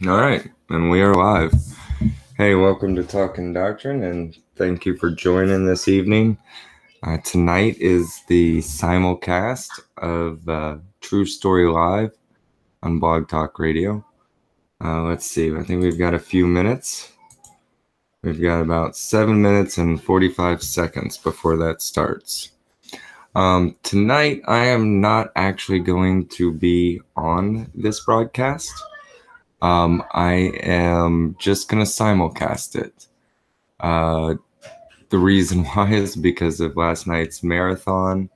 All right, and we are live. Hey, welcome to Talking Doctrine, and thank you for joining this evening. Tonight is the simulcast of True Story Live on Blogtalk Radio. Let's see, I think we've got a few minutes. We've got about 7 minutes and 45 seconds before that starts. Tonight, I am not actually going to be on this broadcast. I am just going to simulcast it. The reason why is because of last night's marathon.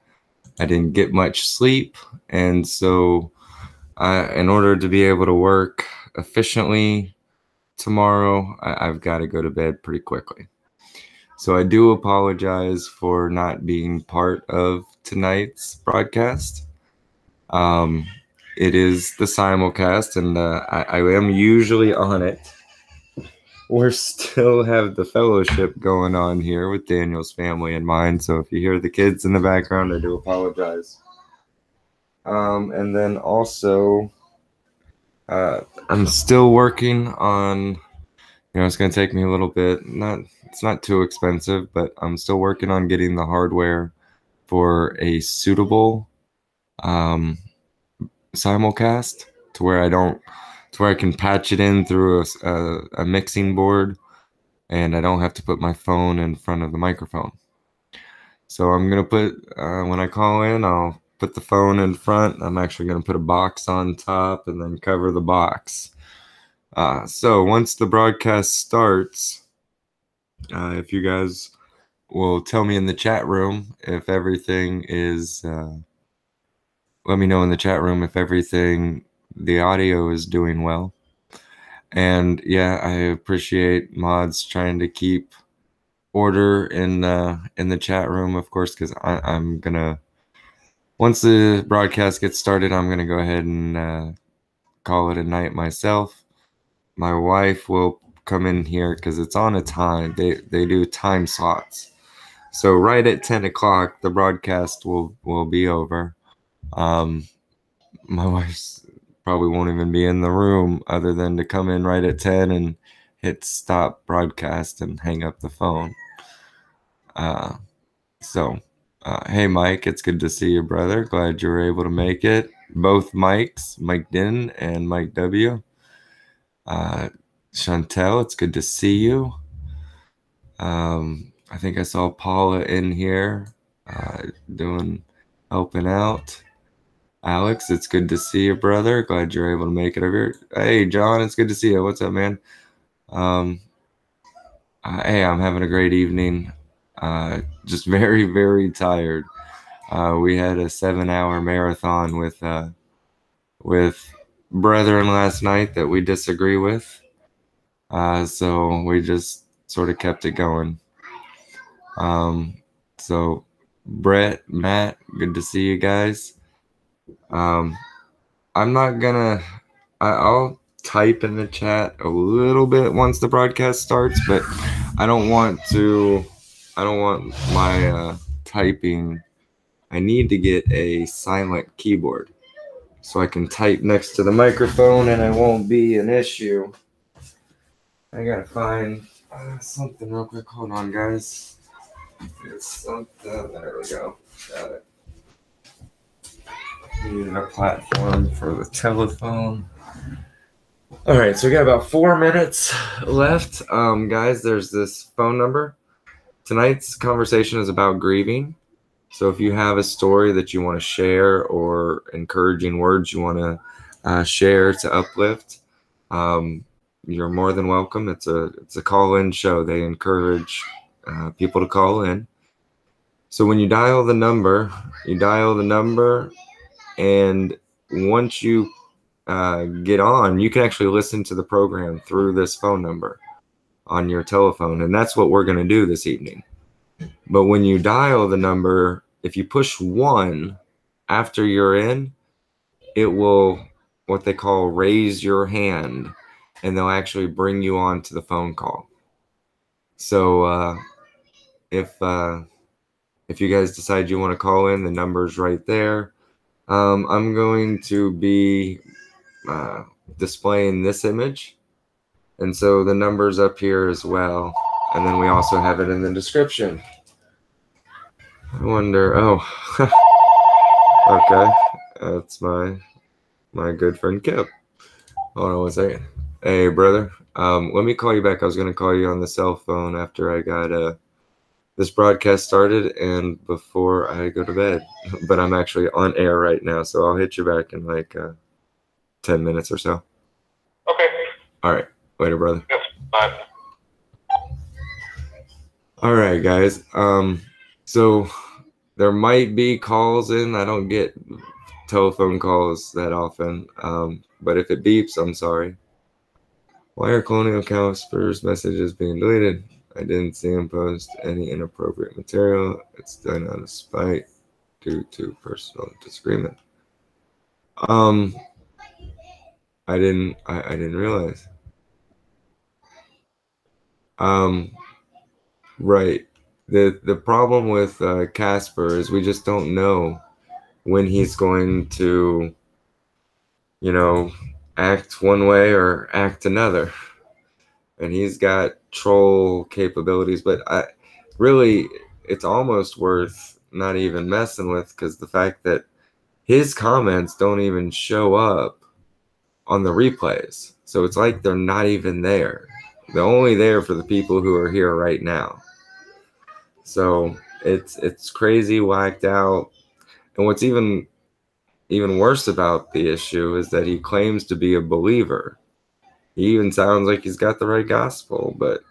I didn't get much sleep, and so in order to be able to work efficiently tomorrow, I've got to go to bed pretty quickly. So I do apologize for not being part of tonight's broadcast. It is the simulcast, and I am usually on it. We still have the fellowship going on here with Daniel's family and mine, so if you hear the kids in the background, I do apologize. And then also, I'm still working on, it's going to take me a little bit. It's not too expensive, but I'm still working on getting the hardware for a suitable simulcast to where I can patch it in through a mixing board, and I don't have to put my phone in front of the microphone. So I'm going to put, when I call in, I'll put the phone in front. I'm actually going to put a box on top and then cover the box. So once the broadcast starts, if you guys will tell me in the chat room if everything is, let me know in the chat room if the audio is doing well. And yeah, I appreciate mods trying to keep order in the chat room, of course, because I'm gonna, once the broadcast gets started, I'm gonna go ahead and call it a night myself. My wife will come in here because it's on a time. They do time slots. So right at 10 o'clock, the broadcast will be over. My wife's probably won't even be in the room other than to come in right at 10 and hit stop broadcast and hang up the phone. Hey Mike, it's good to see you, brother. Glad you were able to make it. Both Mikes, Mike Din and Mike W. Chantel, it's good to see you. I think I saw Paula in here helping out. Alex, it's good to see you, brother. Glad you're able to make it over here. Hey, John, it's good to see you. What's up, man? Hey, I'm having a great evening. Just very, very tired. We had a 7-hour marathon with brethren last night that we disagree with. So we just sort of kept it going. So Brett, Matt, good to see you guys. I'm not gonna, I'll type in the chat a little bit once the broadcast starts, but I don't want my typing. I need to get a silent keyboard so I can type next to the microphone and it won't be an issue. I gotta find something real quick. Hold on, guys. It's something. There we go. Got it. Needed a platform for the telephone. All right, so we got about 4 minutes left. Guys, there's this phone number. Tonight's conversation is about grieving. So if you have a story that you want to share or encouraging words you want to share to uplift, you're more than welcome. It's a call-in show. They encourage people to call in. So when you dial the number, and once you get on, you can actually listen to the program through this phone number on your telephone, and that's what we're going to do this evening. But when you dial the number, if you push 1 after you're in, it will, what they call, raise your hand, and they'll actually bring you on to the phone call. So if you guys decide you want to call in, the number's right there. I'm going to be displaying this image. And so the number's up here as well. And then we also have it in the description. I wonder, oh, okay. That's my good friend Kip. Hold on one second. Hey, brother. Let me call you back. I was going to call you on the cell phone after I got this broadcast started and before I go to bed. But I'm actually on air right now, so I'll hit you back in like 10 minutes or so. Okay. All right. Later, brother. Yes. Bye. All right, guys. So there might be calls in. I don't get telephone calls that often. But if it beeps, I'm sorry. Why are Colonial Casper's messages being deleted? I didn't see him post any inappropriate material. It's done out of spite due to personal disagreement. I didn't realize. Right. The problem with Casper is we just don't know when he's going to, act one way or act another. And he's got troll capabilities, but really it's almost worth not even messing with, because the fact that his comments don't even show up on the replays. So it's like they're not even there. They're only there for the people who are here right now. So it's crazy, whacked out. And what's even worse about the issue is that he claims to be a believer. He even sounds like he's got the right gospel, but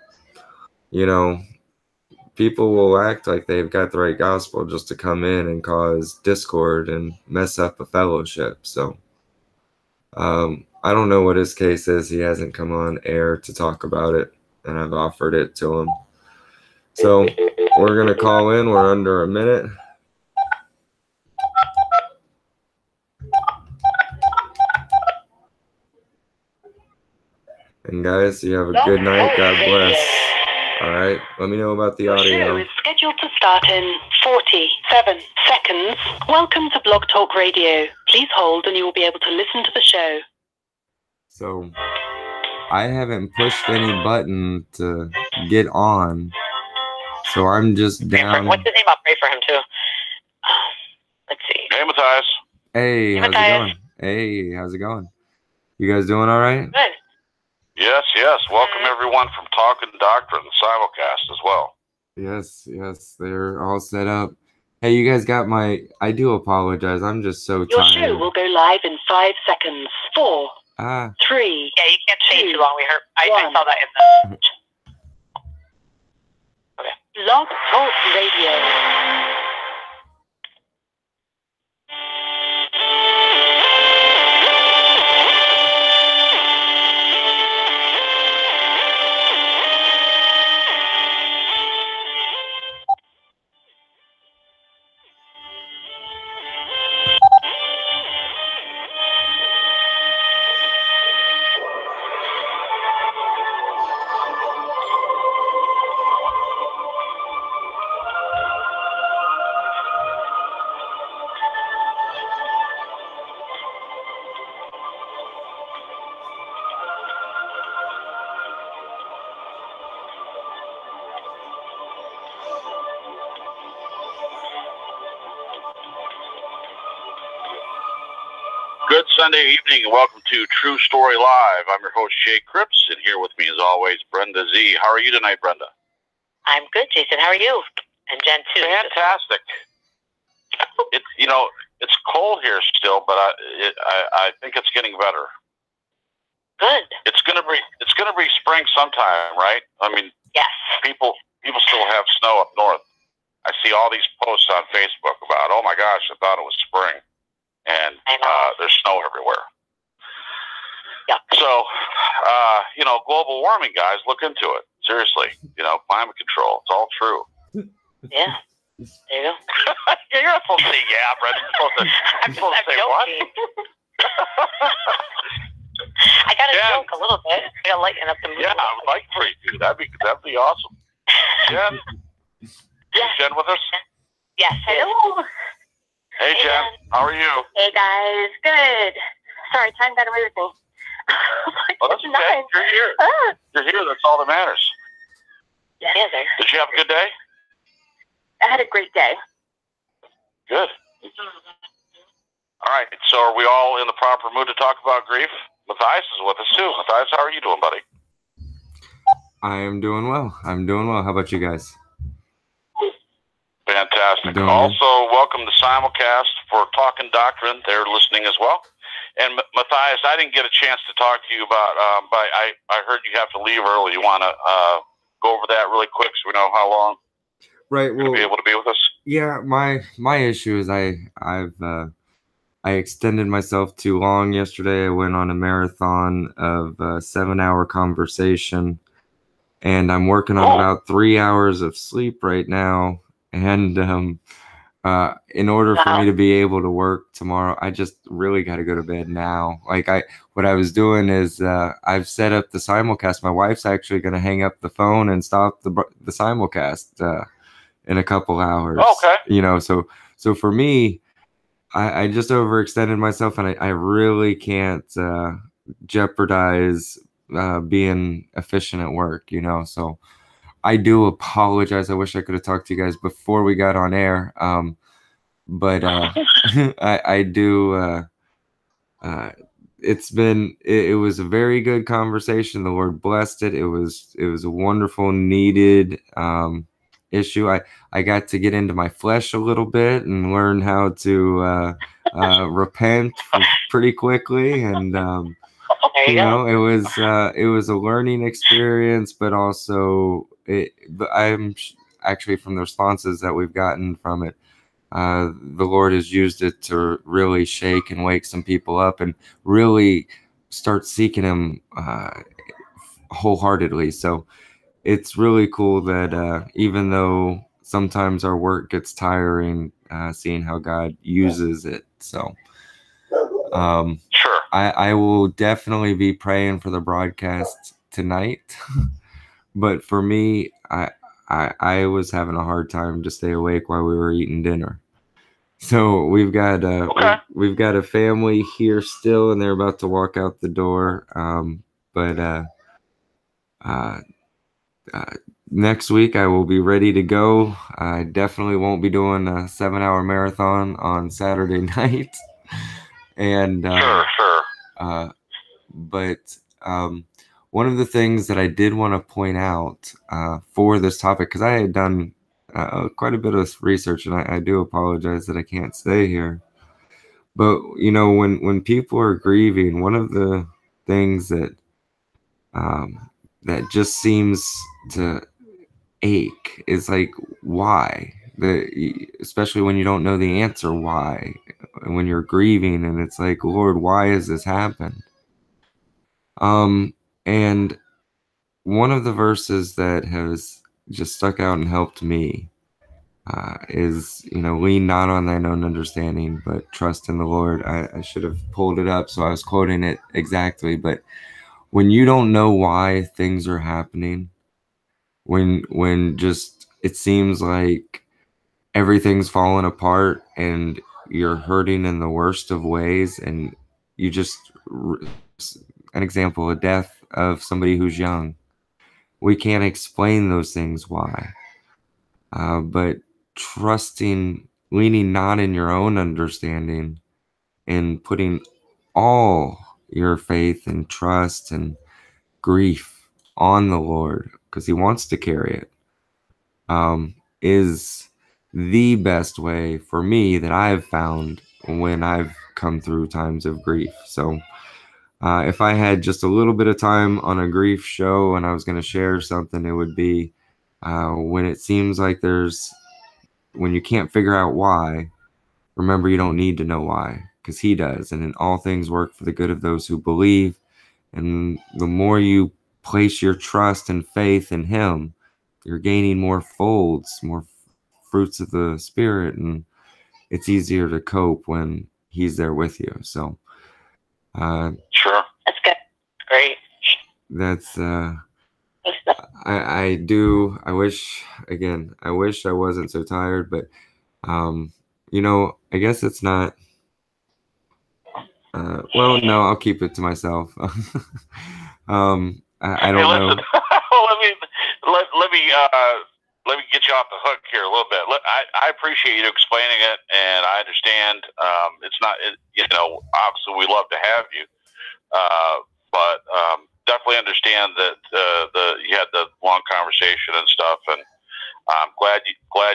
people will act like they've got the right gospel just to come in and cause discord and mess up a fellowship. So I don't know what his case is. He hasn't come on air to talk about it, and I've offered it to him. So we're going to call in. We're under a minute. And guys, you have a good night. God bless. All right. Let me know about the audio. The show is scheduled to start in 47 seconds. Welcome to Blogtalk Radio. Please hold and you will be able to listen to the show. So I haven't pushed any button to get on. So I'm just down. What's his name? I'll pray for him too. Let's see. Hey, Matthias. Hey, how's it going? Hey, how's it going? You guys doing all right? Good. Yes. Welcome everyone from Talking Doctrine, the Simulcast as well. Yes, they're all set up. Hey, you guys got my... I do apologize. I'm just so tired. Your show will go live in 5 seconds. 4, 3. Yeah, you can't stay too long. We heard. I saw that in the. Okay. Blogtalk Radio. Good Sunday evening and welcome to True Story Live. I'm your host, Shay Cripps, and here with me as always, Brenda Z. How are you tonight, Brenda? I'm good, Jason. How are you? And Jen too. Fantastic. It's cold here still, but I think it's getting better. Good. It's gonna be spring sometime, right? I mean, yes. People still have snow up north. I see all these posts on Facebook about, oh my gosh, I thought it was spring. And there's snow everywhere. Yeah. So, global warming, guys, look into it. Seriously, climate control. It's all true. Yeah. There you go. You're not supposed to say yeah, Brenda. I'm supposed to say what? I got to joke a little bit. I got to lighten up the mood. Yeah, I'd like for you to. That'd be awesome. Jen? Yes. Jen with us? Yes. Hello. Hey, Jen. How are you? Hey, guys. Good. sorry, time got away with me. Well, that's okay. You're here. You're here. That's all that matters. Yes. Did you have a good day? I had a great day. Good. All right. So are we all in the proper mood to talk about grief? Matthias is with us too. Matthias, how are you doing, buddy? I am doing well. How about you guys? Fantastic. Also, welcome to Simulcast for Talking Doctrine. They're listening as well. And Matthias, I didn't get a chance to talk to you about, but I heard you have to leave early. You want to go over that really quick so we know how long you're going to be able to be with us? Yeah, my issue is I extended myself too long yesterday. I went on a marathon of a 7-hour conversation, and I'm working on about 3 hours of sleep right now. And in order for me to be able to work tomorrow, I just really got to go to bed now. What I was doing is I've set up the simulcast. My wife's actually going to hang up the phone and stop the simulcast in a couple hours. Okay. So for me, I just overextended myself, and I really can't jeopardize being efficient at work. So I do apologize. I wish I could have talked to you guys before we got on air. But I do. It was a very good conversation. The Lord blessed it. It was a wonderful, needed issue. I got to get into my flesh a little bit and learn how to repent pretty quickly, and it was a learning experience, but also I'm actually, from the responses that we've gotten from it, the Lord has used it to really shake and wake some people up and really start seeking Him wholeheartedly. So it's really cool that even though sometimes our work gets tiring, seeing how God uses it. So sure. I will definitely be praying for the broadcast tonight. But for me, I was having a hard time to stay awake while we were eating dinner. So we've got a family here still, and they're about to walk out the door. Next week I will be ready to go. I definitely won't be doing a 7-hour marathon on Saturday night. And sure. But one of the things that I did want to point out for this topic, because I had done quite a bit of research, and I do apologize that I can't stay here. But when people are grieving, one of the things that just seems to ache is why. Especially when you don't know the answer why, when you're grieving, and it's like, Lord, why has this happened? And one of the verses that has just stuck out and helped me is, lean not on thine own understanding, but trust in the Lord. I should have pulled it up, so I was quoting it exactly. But when you don't know why things are happening, when just it seems like everything's falling apart and you're hurting in the worst of ways, and you just, an example, a death of somebody who's young. We can't explain those things why. But trusting, leaning not in your own understanding, and putting all your faith and trust and grief on the Lord, because He wants to carry it, is the best way for me that I've found when I've come through times of grief. So if I had just a little bit of time on a grief show and I was going to share something, it would be when it seems like when you can't figure out why, remember you don't need to know why, because He does. And in all things work for the good of those who believe. And the more you place your trust and faith in Him, you're gaining more folds, more fruits of the Spirit, and it's easier to cope when He's there with you. So sure, that's good. Great. That's I wish I wasn't so tired, but I guess it's not Well, no, I'll keep it to myself. I don't know. Let me get you off the hook here a little bit. I appreciate you explaining it, and I understand. It's not, obviously we love to have you, but definitely understand that you had the long conversation and stuff, and I'm glad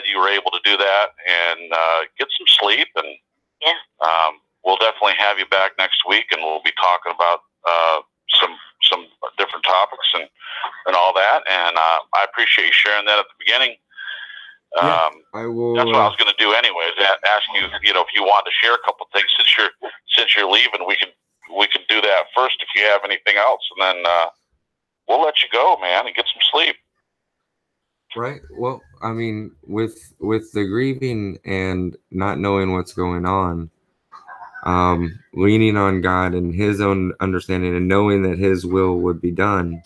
you were able to do that and get some sleep. And we'll definitely have you back next week, and we'll be talking about some different topics and all that. And I appreciate you sharing that at the beginning. I will. That's what I was going to do anyways. Ask you, if you wanted to share a couple things since you're leaving, we can do that first if you have anything else, and then we'll let you go, man, and get some sleep. Right. Well, I mean, with the grieving and not knowing what's going on, leaning on God and His own understanding and knowing that His will would be done.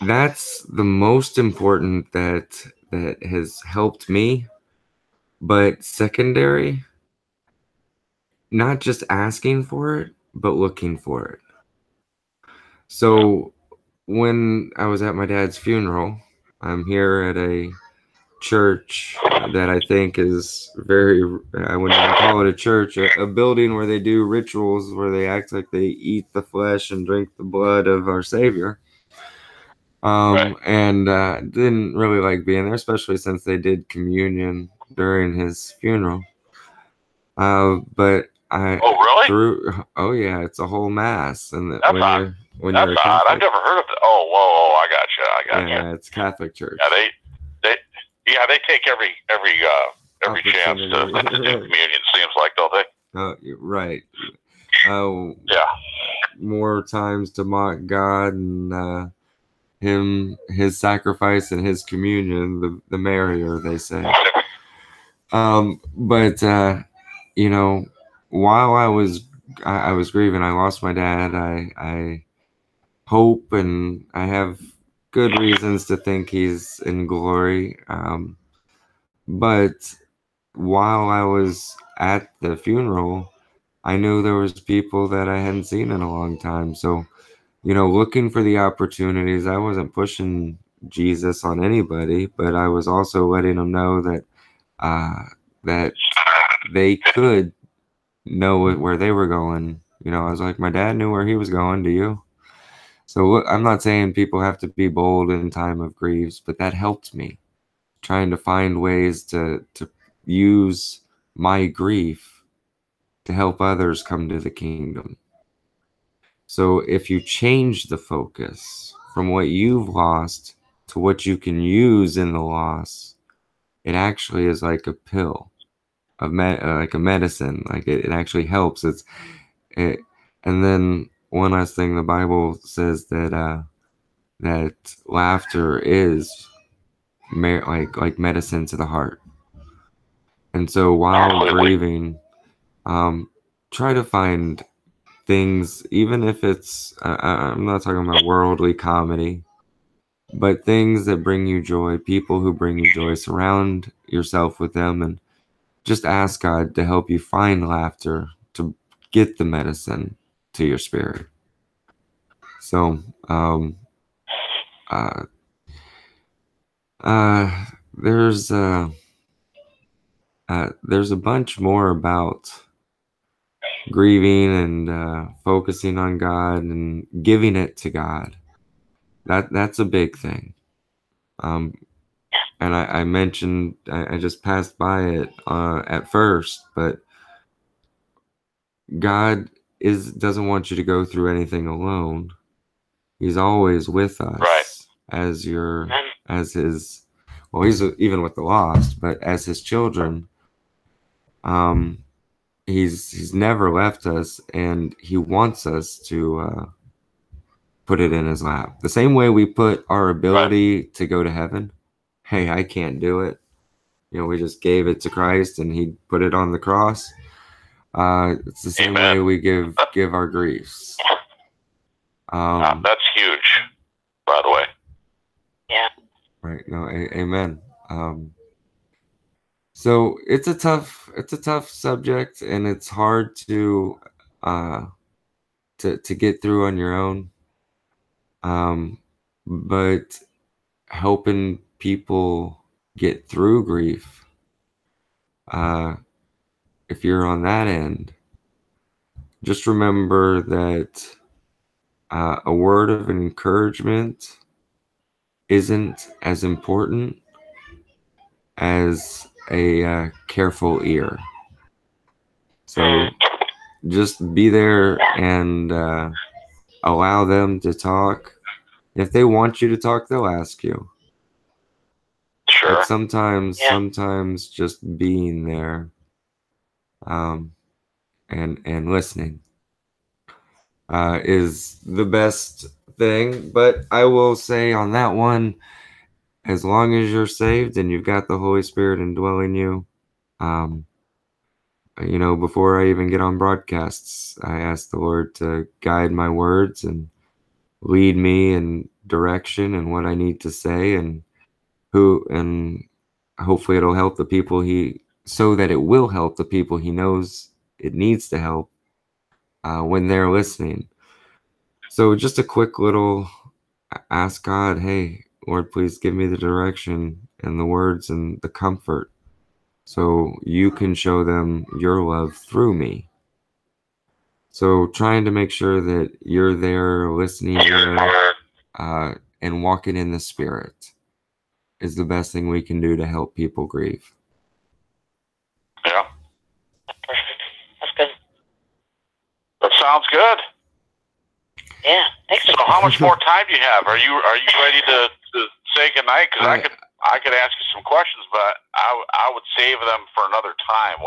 That's the most important that has helped me. But secondary, not just asking for it, but looking for it. So when I was at my dad's funeral, I'm here at a church that I think is very, I wouldn't even call it a church, a building where they do rituals where they act like they eat the flesh and drink the blood of our Savior. And didn't really like being there, especially since they did communion during his funeral. But I yeah, it's a whole mass, and that's odd. When you're a Catholic, I've never heard of it. Oh, I got you. Yeah, it's Catholic church. Yeah, they take every chance to do communion. Seems like, don't they? Right. Yeah. More times to mock God and his sacrifice and his communion, the merrier, they say. But while I was grieving, I lost my dad. I hope and I have good reasons to think he's in glory. But while I was at the funeral, I knew there was people that I hadn't seen in a long time. So, looking for the opportunities, I wasn't pushing Jesus on anybody, but I was also letting them know that that they could know where they were going. I was like, my dad knew where he was going. Do you? So I'm not saying people have to be bold in time of griefs, but that helped me trying to find ways to use my grief to help others come to the kingdom. So if you change the focus from what you've lost to what you can use in the loss, it actually is like a pill, like a medicine. Like it actually helps. And then one last thing, the Bible says that that laughter is like medicine to the heart. And so while grieving, try to find things, even if it's, I'm not talking about worldly comedy, but things that bring you joy, people who bring you joy. Surround yourself with them and just ask God to help you find laughter, to get the medicine to your spirit. So, there's a bunch more about grieving and focusing on God and giving it to God. That's a big thing. And I mentioned, I just passed by it at first, but God doesn't want you to go through anything alone. He's always with us, right, as his, well, he's even with the lost, but as his children, he's never left us, and he wants us to put it in his lap. The same way we put our ability to go to heaven. Hey, I can't do it. We just gave it to Christ, and he put it on the cross. It's the same way we give our griefs. That's huge, by the way. Yeah. Right. No. Amen. So it's a tough subject, and it's hard to get through on your own. But helping people get through grief, if you're on that end, just remember that a word of encouragement isn't as important as a careful ear. So just be there and allow them to talk. If they want you to talk, they'll ask you. Sure. But sometimes just being there and listening is the best thing. But I will say on that one, as long as you're saved and you've got the Holy Spirit indwelling you, before I even get on broadcasts, I ask the Lord to guide my words and lead me in direction and what I need to say, and hopefully it'll help the people so that it will help the people he knows it needs to help when they're listening. So just a quick little ask God, hey, Lord, please give me the direction and the words and the comfort so you can show them your love through me. So trying to make sure that you're there listening and walking in the Spirit is the best thing we can do to help people grieve. Yeah. Perfect. That's good. That sounds good. Yeah. Excellent. So how much more time do you have? Are you ready to say goodnight? Because I could ask you some questions, but I would save them for another time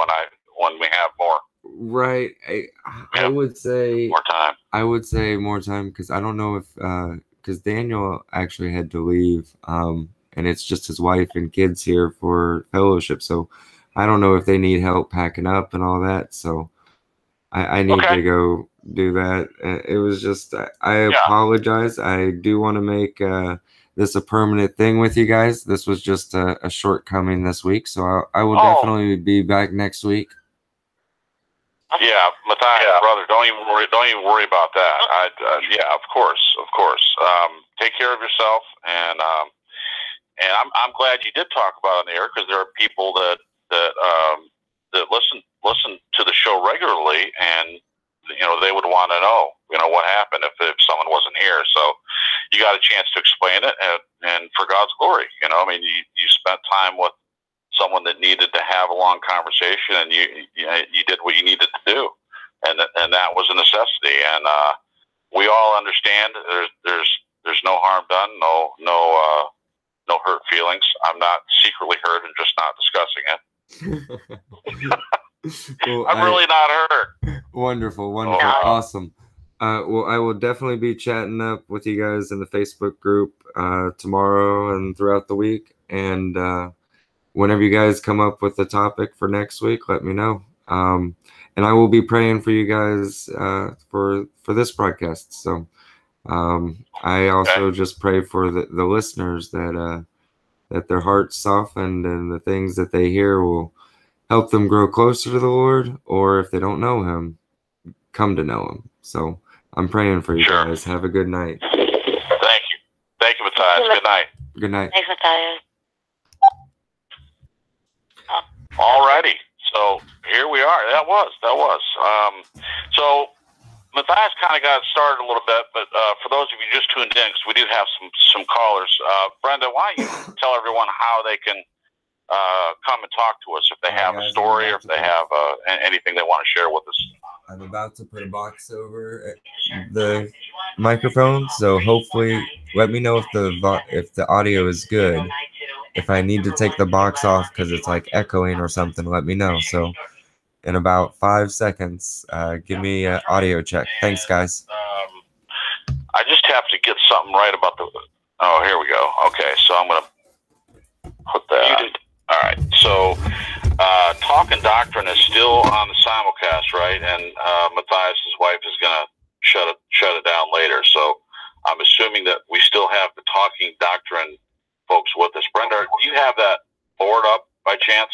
when we have more. Right. I would say more time. I would say more time, because I don't know if because Daniel actually had to leave, and it's just his wife and kids here for fellowship. So I don't know if they need help packing up and all that. So I need to go do that. It was just I apologize. I do want to make this a permanent thing with you guys. This was just a shortcoming this week, so I will definitely be back next week. Yeah, Matthias, brother, don't even worry about that. Yeah, of course. Take care of yourself, and I'm glad you did talk about it on the air, because there are people that listen to the show regularly, and they would want to know what happened if someone wasn't here. So you got a chance to explain it, and for God's glory, you spent time with someone that needed to have a long conversation, and you did what you needed to do, and that was a necessity. And we all understand there's no harm done, no hurt feelings. I'm not secretly hurt and just not discussing it. Well, I'm really not hurt. Wonderful, awesome. Well, I will definitely be chatting up with you guys in the Facebook group tomorrow and throughout the week, and whenever you guys come up with the topic for next week, let me know. And I will be praying for you guys for this broadcast. So I also just pray for the listeners that their hearts softened and the things that they hear will help them grow closer to the Lord, or if they don't know him, come to know him. So I'm praying for you guys. Have a good night. Thank you. Thank you, Matthias. Good night. Good night. Thanks, Matthias. Alrighty. So here we are. That was. So Matthias kind of got started a little bit, but for those of you just tuned in, because we do have some callers, Brenda, why don't you tell everyone how they can come and talk to us if they have a story or if they have anything they want to share with us. I'm about to put a box over the microphone, so hopefully let me know if the audio is good. If I need to take the box off because it's like echoing or something, let me know. So in about 5 seconds, give me an audio check. Thanks, guys. I just have to get something right about the... Oh, here we go. Okay, so I'm going to put that... All right, so Talking Doctrine is still on the simulcast, right? And Matthias' wife is going to shut it down later. So I'm assuming that we still have the Talking Doctrine folks with us. Brenda, do you have that board up by chance?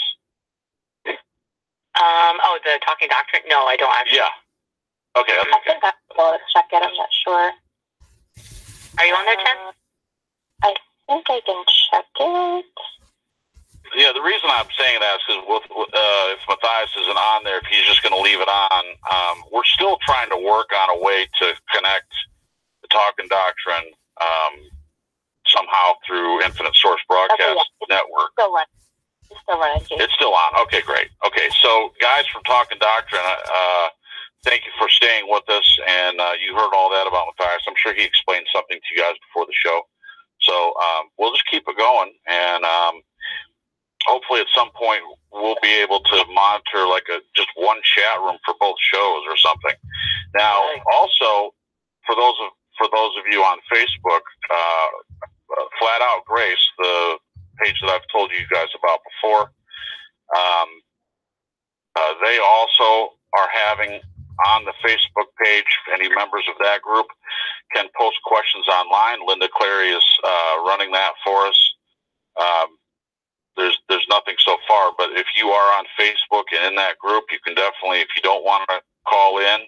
Oh, the Talking Doctrine? No, I don't actually. Yeah. Okay. I think I'm able to check it. I'm not sure. Are you on there, Chen? I think I can check it. Yeah, the reason I'm saying that is because if Matthias isn't on there, if he's just going to leave it on, we're still trying to work on a way to connect the Talking Doctrine somehow through Infinite Source Broadcast Network. It's still running. It's still on. Okay, great. Okay, so guys from Talking Doctrine, thank you for staying with us, and you heard all that about Matthias. I'm sure he explained something to you guys before the show. So we'll just keep it going, and hopefully at some point we'll be able to monitor like just one chat room for both shows or something. Now, also for those of you on Facebook, Flat Out Grace, the page that I've told you guys about before, they also are having on the Facebook page, any members of that group can post questions online. Linda Clary is running that for us. There's nothing so far, but if you are on Facebook and in that group, you can definitely, if you don't want to call in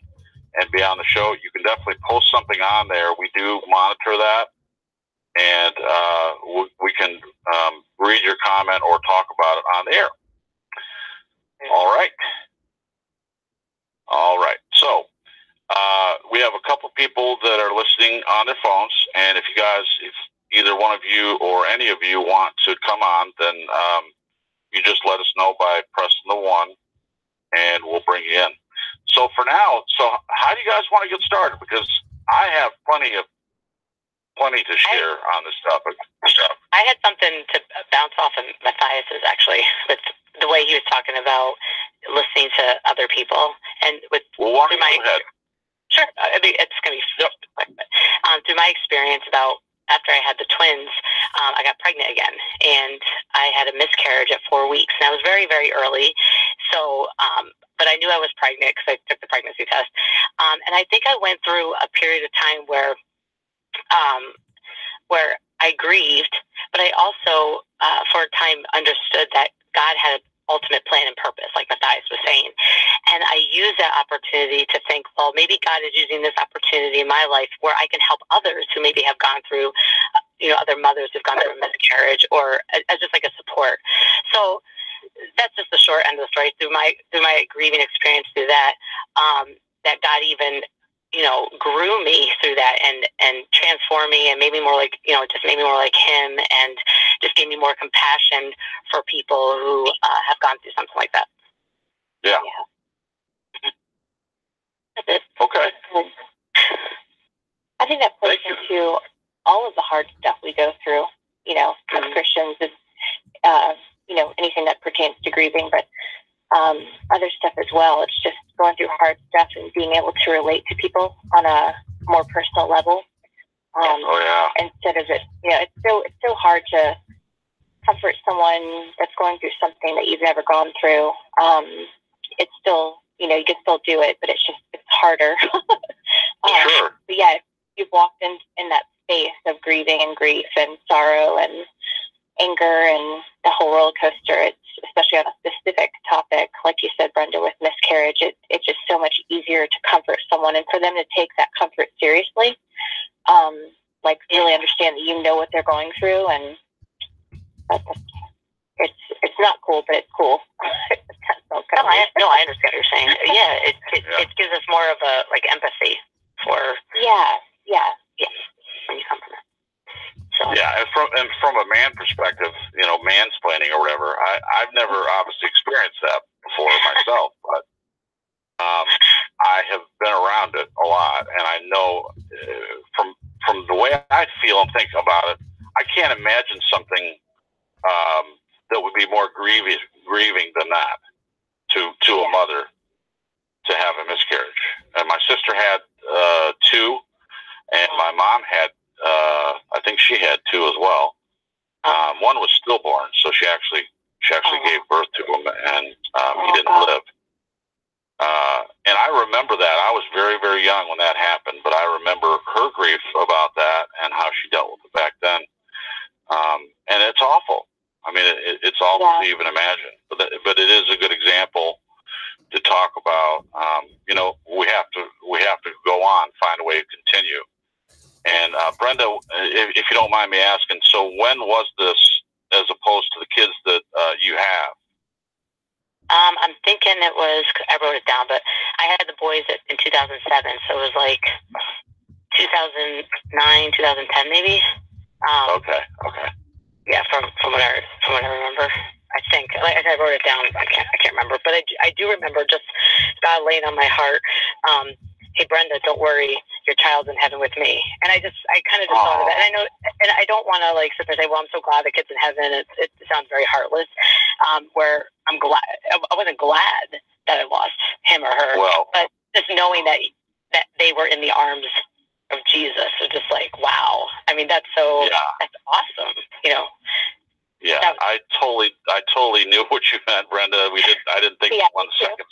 and be on the show, you can definitely post something on there. We do monitor that, and we can read your comment or talk about it on the air. All right. So we have a couple people that are listening on their phones, and if you guys, if either one of you or any of you want to come on, then you just let us know by pressing the 1, and we'll bring you in. So for now, how do you guys want to get started? Because I have plenty to share on this topic. I had something to bounce off of Matthias's, actually, with the way he was talking about listening to other people. And with go ahead. Sure. I mean, it's going to be through my experience about after I had the twins, I got pregnant again, and I had a miscarriage at 4 weeks, and I was very, very early. So, but I knew I was pregnant because I took the pregnancy test. And I think I went through a period of time where I grieved, but I also, for a time, understood that God had an ultimate plan and purpose, like Matthias was saying. And I used that opportunity to think, well, maybe God is using this opportunity in my life where I can help others who maybe have gone through, other mothers who've gone through a miscarriage, or as just like a support. So that's just the short end of the story. Through my grieving experience through that, that God even, grew me through that and transformed me and made me more like, just made me more like him, and just gave me more compassion for people who have gone through something like that. Yeah. Okay. I think that plays into all of the hard stuff we go through, as Christians, is, anything that pertains to grieving, but other stuff as well. It's just going through hard stuff and being able to relate to people on a more personal level. Instead of it, it's so hard to comfort someone that's going through something that you've never gone through. It's still, you can still do it, but it's harder. Sure. But yeah, you've walked in that space of grieving and grief and sorrow and anger and the whole roller coaster. It's, especially on a specific topic, like you said, Brenda, with miscarriage, it's just so much easier to comfort someone, and for them to take that comfort seriously, really understand that you know what they're going through, and it's not cool, but it's cool. I understand what you're saying. Yeah, it gives us more of a empathy for when you come from it. So. Yeah, and from a man perspective, mansplaining or whatever, I've never obviously experienced that before myself, but I have been around it a lot, and I know from the way I feel and think about it, I can't imagine something that would be more grieving than that to a mother to have a miscarriage. And my sister had 2, and my mom had. I think she had 2 as well. One was stillborn, so she actually gave birth to him, and he didn't live. And I remember that. I was very, very young when that happened, but I remember her grief about that and how she dealt with it back then. And it's awful. I mean, it's awful to even imagine. But it is a good example on, find a way to continue. And Brenda, if you don't mind me asking, so when was this as opposed to the kids that you have? I'm thinking it was, I wrote it down, but I had the boys in 2007, so it was like 2009, 2010 maybe. Okay. Yeah, from what I remember, I think. Like I wrote it down. I can't remember, but I do remember just God laying on my heart. Hey Brenda, don't worry, your child's in heaven with me. And I kind of just thought of that. And I know, and I don't want to like sit there and say, well, I'm so glad the kid's in heaven. It sounds very heartless. Where I'm glad, I wasn't glad that I lost him or her, but just knowing that they were in the arms of Jesus is just like, wow. I mean, that's awesome, you know. Yeah, I totally knew what you meant, Brenda. I didn't think for 1 second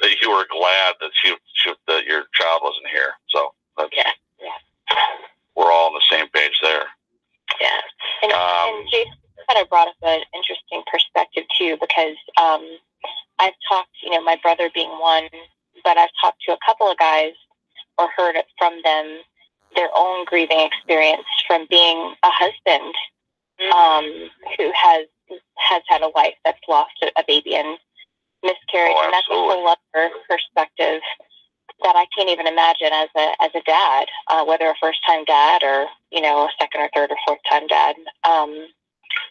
that you were glad that that your child wasn't here. So we're all on the same page there. Yeah, and Jason kind of brought up an interesting perspective too, because I've talked, you know, my brother being one, but I've talked to a couple of guys or heard it from them, their own grieving experience from being a husband who has had a wife that's lost a baby and miscarriage, and that's a whole other perspective that I can't even imagine as a dad, whether a first time dad or, you know, a second or third or fourth time dad.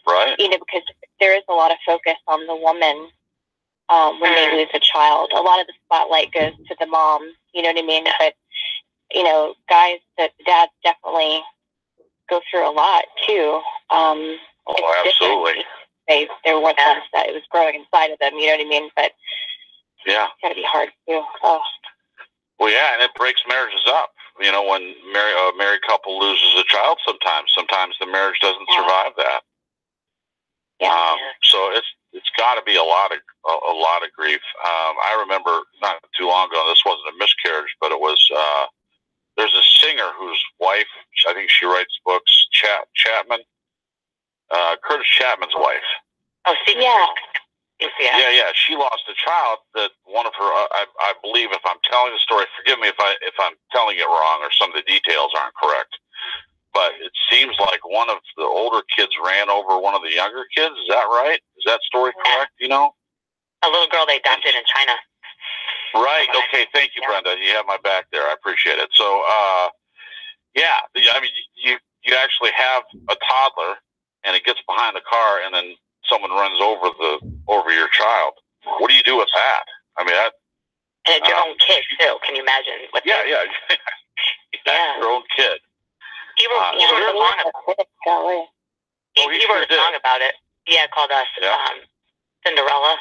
Right. You know, because there is a lot of focus on the woman when they lose a child. A lot of the spotlight goes to the mom. You know what I mean? But you know, dads definitely go through a lot too. Absolutely. There were ones that it was growing inside of them. You know what I mean? But yeah, it's gotta be hard too. Oh. Well, yeah, and it breaks marriages up. You know, when a married couple loses a child, sometimes the marriage doesn't survive that. Yeah. So it's got to be a lot of grief. I remember not too long ago. This wasn't a miscarriage, but it was. There's a singer whose wife, I think she writes books. Chapman, Curtis Chapman's wife. Oh, Stephen. Yeah. Yeah. She lost a child that one of her. I believe, if I'm telling the story, forgive me if I'm telling it wrong or some of the details aren't correct. But it seems like one of the older kids ran over one of the younger kids. Is that right? Is that story correct? You know, a little girl they adopted in China. Right. Okay. Thank you, Brenda. You have my back there. I appreciate it. So, yeah. I mean, you actually have a toddler, and it gets behind the car, and then someone runs over your child. What do you do with that? I mean, and it's your own kid too. Can you imagine? Yeah. Your own kid. He wrote a song about it. He wrote a song about it. Yeah, called Cinderella.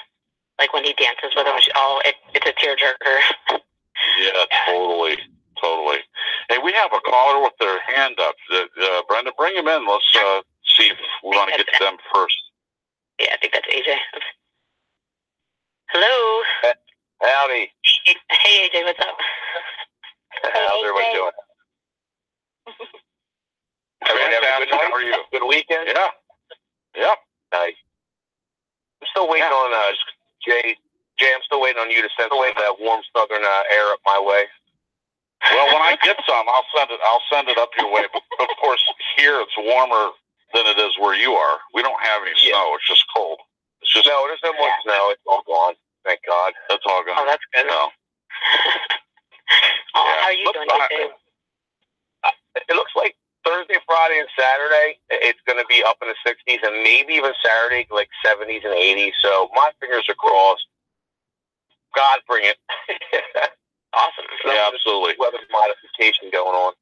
Like when he dances with him, it's a tearjerker. Yeah, totally. Hey, we have a caller with their hand up. Brenda, bring him in. Let's see if we want to get to them first. Yeah, I think that's AJ. Hello. Howdy. Hey, AJ, what's up? How's everybody doing? How are you? Good weekend? Yeah. Yep. Nice. I'm still waiting on Jay, I'm still waiting on you to send that warm southern air up my way. Well, when I get some, I'll send it up your way. But of course, here it's warmer than it is where you are. We don't have any snow. It's just cold. No, there's no more snow. It's all gone. Thank God. That's all gone. Oh, that's good. No. How are you doing today? It looks like Thursday, Friday, and Saturday, it's going to be up in the 60s, and maybe even Saturday, like 70s and 80s. So my fingers are crossed. God, bring it. Awesome. Yeah, absolutely. Weather modification going on.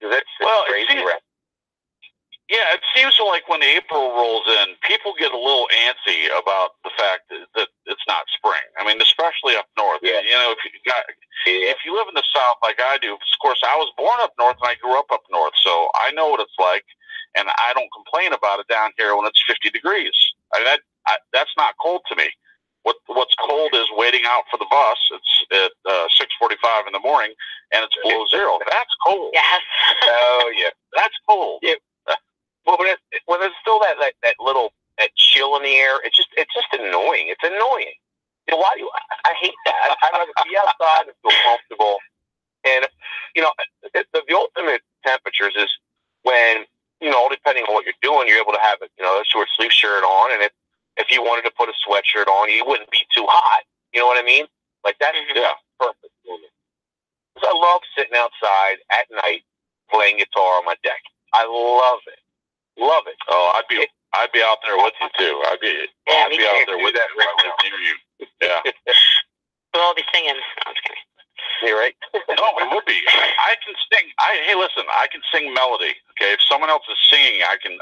It's crazy. Yeah, it seems like when April rolls in, people get a little antsy about the fact that it's not spring. I mean, especially up north. Yeah. You know, if you live in the South like I do, of course, I was born up north and I grew up north, so I know what it's like, and I don't complain about it down here when it's 50 degrees. I mean, that's not cold to me. What's cold is waiting out for the bus. It's at 6:45 in the morning, and it's below zero. That's cold. Yes. Oh, yeah. That's cold. Yeah. Well, when there's still that little chill in the air, it's just annoying. It's annoying. You know, I hate that. I'd rather be outside and feel comfortable outside at night playing guitar on my deck. I love it. Love it. Oh, I'd be out there with you too. I'd be out there with you. I lived near you. Yeah. We'll all be singing. No, I'm just kidding. You're right. No, it would be. I can sing. Hey, listen, I can sing melody. Okay, if someone else is singing, I can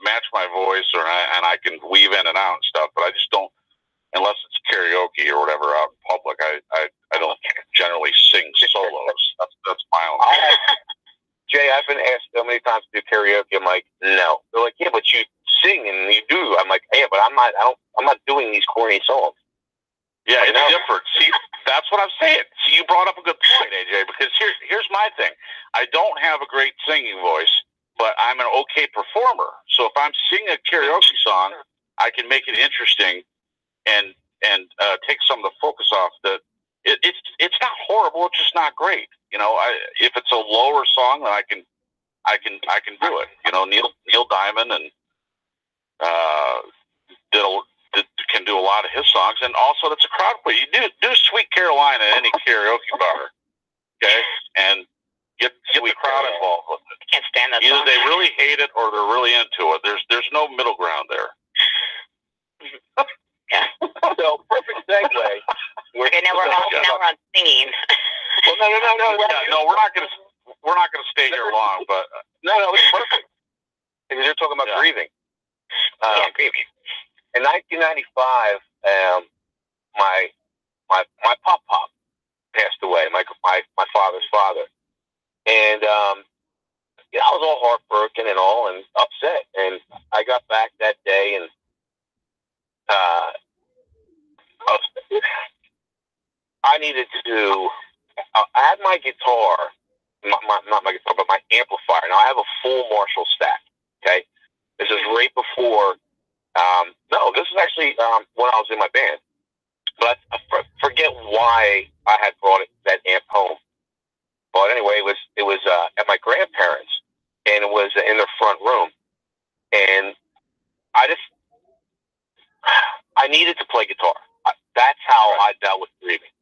match my voice, and I can weave in and out and stuff. But I just don't, unless it's karaoke or whatever out in public. I don't generally sing solos. That's my own thing. Jay, I've been asked so many times to do karaoke. I'm like, no. They're like, yeah, but you sing and you do. I'm like, yeah, but I'm not doing these corny songs. Yeah, it's different. See, that's what I'm saying. See, you brought up a good point, AJ, because here's my thing. I don't have a great singing voice, but I'm an okay performer. So if I'm singing a karaoke song, I can make it interesting and take some of the focus off. It's not horrible. It's just not great. You know, if it's a lower song, then I can do it. You know, Neil Diamond and can do a lot of his songs, and also that's a crowd play. You do Sweet Carolina at any karaoke bar, okay, and get the crowd involved with it. I can't stand that Either song. they really hate it or they're really into it. There's no middle ground there. Yeah. So perfect segue. Okay, now we're on singing. Well, no. Yeah, no, we're not gonna stay here long, but No, it's perfect because you're talking about grieving. Yeah, Grieving. In 1995, my pop passed away. My father's father, and I was all heartbroken and all and upset. And I got back that day, and I needed to. I had my guitar, not my guitar, but my amplifier. Now I have a full Marshall stack. Okay, this is right before. No, this is actually when I was in my band. But I forget why I had brought that amp home. But anyway, it was at my grandparents', and it was in their front room. And I needed to play guitar. That's how I dealt with grieving.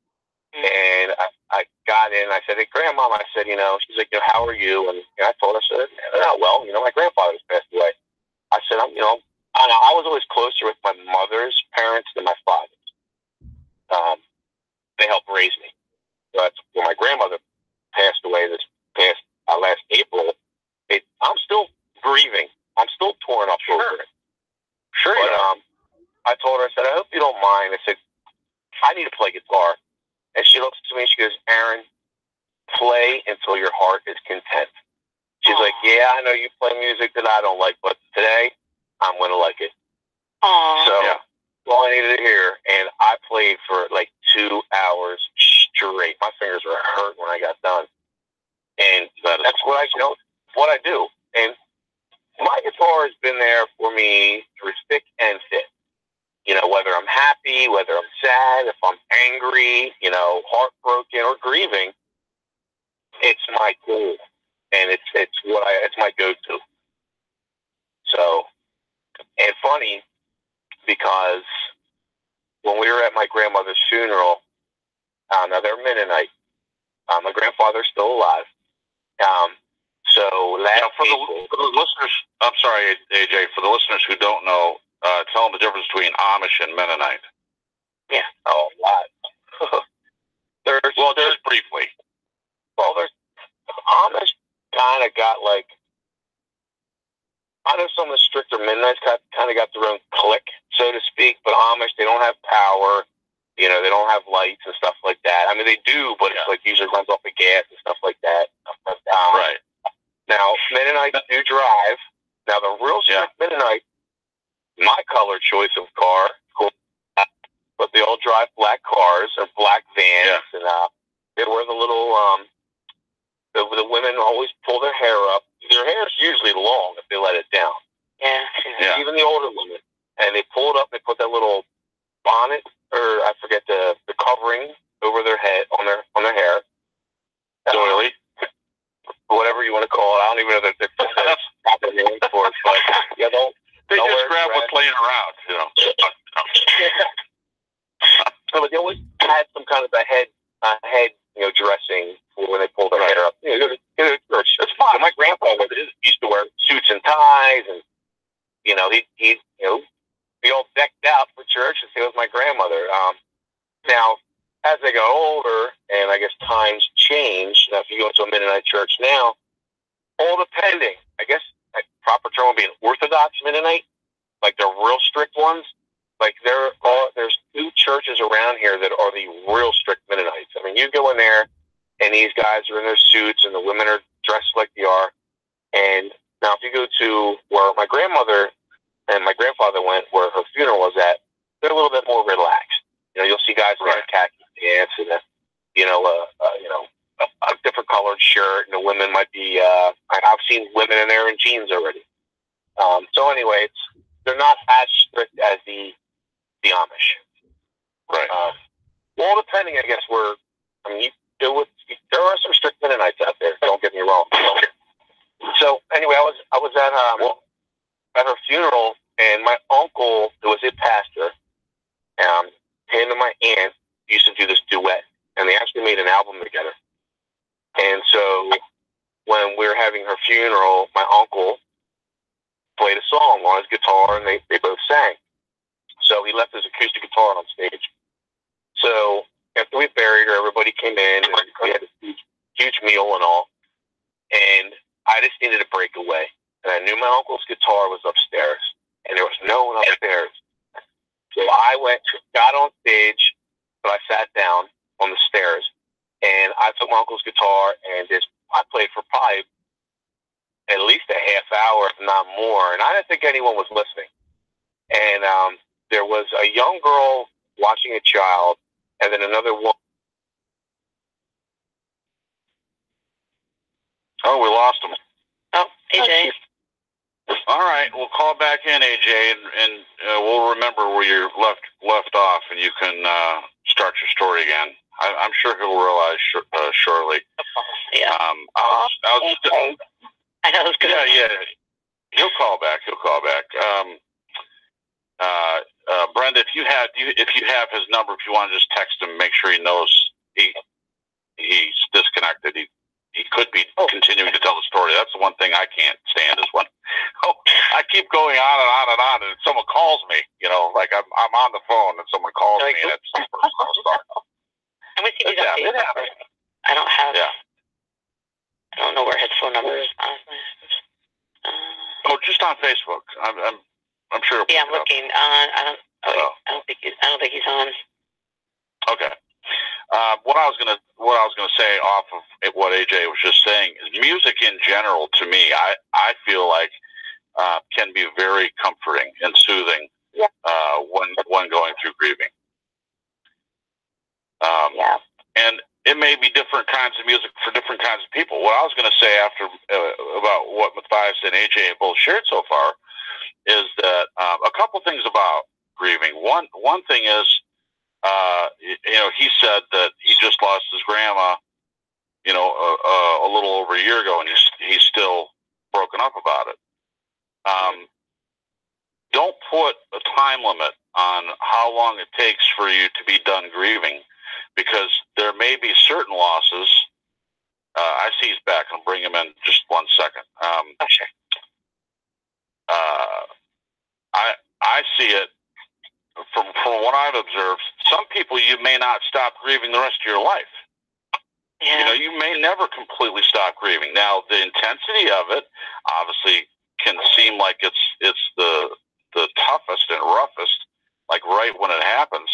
And I got in, and I said, hey, Grandma, I said, you know, she's like, you know, how are you? And I told her, I said, oh, well, you know, my grandfather just passed away. I said, I was always closer with my mother's parents than my father's. They helped raise me. So that's when my grandmother passed away this past last April. I'm still grieving. I'm still torn up over it. Sure. But I told her, I said, I hope you don't mind. I said, I need to play guitar. And she looks to me, she goes, Aaron, play until your heart is content. She's like, yeah, I know you play music that I don't like, but today I'm going to like it. Aww. So all I needed to hear, and I played for like 2 hours straight. My fingers were hurt when I got done. And that's what I do. And my guitar has been there for me through thick and thin. You know, whether I'm happy, whether I'm sad, if I'm angry, you know, heartbroken or grieving, it's my tool, and it's my go-to. So, and funny because when we were at my grandmother's funeral, now they're Mennonite. My grandfather's still alive. So last for the listeners, I'm sorry, AJ, for the listeners who don't know, tell them the difference between Amish and Mennonite. Yeah. Oh, a lot. Just briefly. Well, there's Amish kind of got like, I know some of the stricter Mennonites kind of got their own clique, so to speak, but Amish, they don't have power. You know, they don't have lights and stuff like that. I mean, they do, but it's like usually runs off of gas and stuff like that. Right. Now, Mennonites do drive. Now, the real strict Mennonite, my color choice of car, but they all drive black cars or black vans, and they wear the little, the women always pull their hair up. Their hair is usually long if they let it down. Yeah. Even the older women. And they pull it up, they put that little bonnet, or I forget the covering over their head, on their hair. Doily. Whatever you want to call it. I don't even know that they're proper name for it, but yeah, they just grab what's laying around, you know. But they always had some kind of a head, you know, dressing for when they pull their hair up. You know, times change. Now, if you go to a Mennonite church now, all depending, I guess, a proper term would be an Orthodox Mennonite, like the real strict ones. Like there's 2 churches around here that are the real strict Mennonites. I mean, you go in there, and these guys are in their suits, and the women are dressed like they are. And now, if you go to where my grandmother and my grandfather went, where her funeral was at, they're a little bit more relaxed. You know, you'll see guys wearing khaki pants and a different colored shirt, and the women might be. I've seen women in there in jeans already. So anyway, they're not as strict as the Amish. Right. Well, depending, I guess, there are some strict Mennonites out there. Don't get me wrong. So anyway, I was at her funeral, and my uncle, who was a pastor, him and my aunt used to do this duet, and they actually made an album together. And so when we were having her funeral, my uncle played a song on his guitar, and they both sang. So he left his acoustic guitar on stage. So after we buried her, everybody came in, and we had a huge meal and all. And I just needed a breakaway. And I knew my uncle's guitar was upstairs, and there was no one upstairs. So I got on stage, but I sat down on the stairs, and I took my uncle's guitar, and I played for probably at least a half hour, if not more. And I didn't think anyone was listening. And there was a young girl watching a child, and then another woman. Oh, we lost him. Oh, AJ. All right, we'll call back in, AJ, and we'll remember where you left off, and you can start your story again. I'm sure he'll realize shortly. Yeah. I know it's good. Yeah. He'll call back. Brenda, if you have his number, if you want to just text him, make sure he knows he's disconnected. He could be continuing to tell the story. That's the one thing I can't stand is when I keep going on and on and on, and someone calls me. You know, like I'm on the phone and someone calls me, and it's I'm with you. I don't have. Yeah. I don't know where his phone number is. Honestly. Just on Facebook. I'm sure. Yeah, I'm looking. I don't think he's on. Okay. What I was gonna say off of what AJ was just saying is music in general to me, I feel like can be very comforting and soothing when going through grieving. And it may be different kinds of music for different kinds of people. What I was going to say after about what Matthias and AJ have both shared so far is that a couple things about grieving. One thing is, he said that he just lost his grandma, a little over a year ago, and he's still broken up about it. Don't put a time limit on how long it takes for you to be done grieving, because there may be certain losses. I see he's back. I'll bring him in just 1 second. Sure. I see it from what I've observed. Some people, you may not stop grieving the rest of your life. Yeah. You may never completely stop grieving. Now, the intensity of it obviously can seem like it's the toughest and roughest, like right when it happens.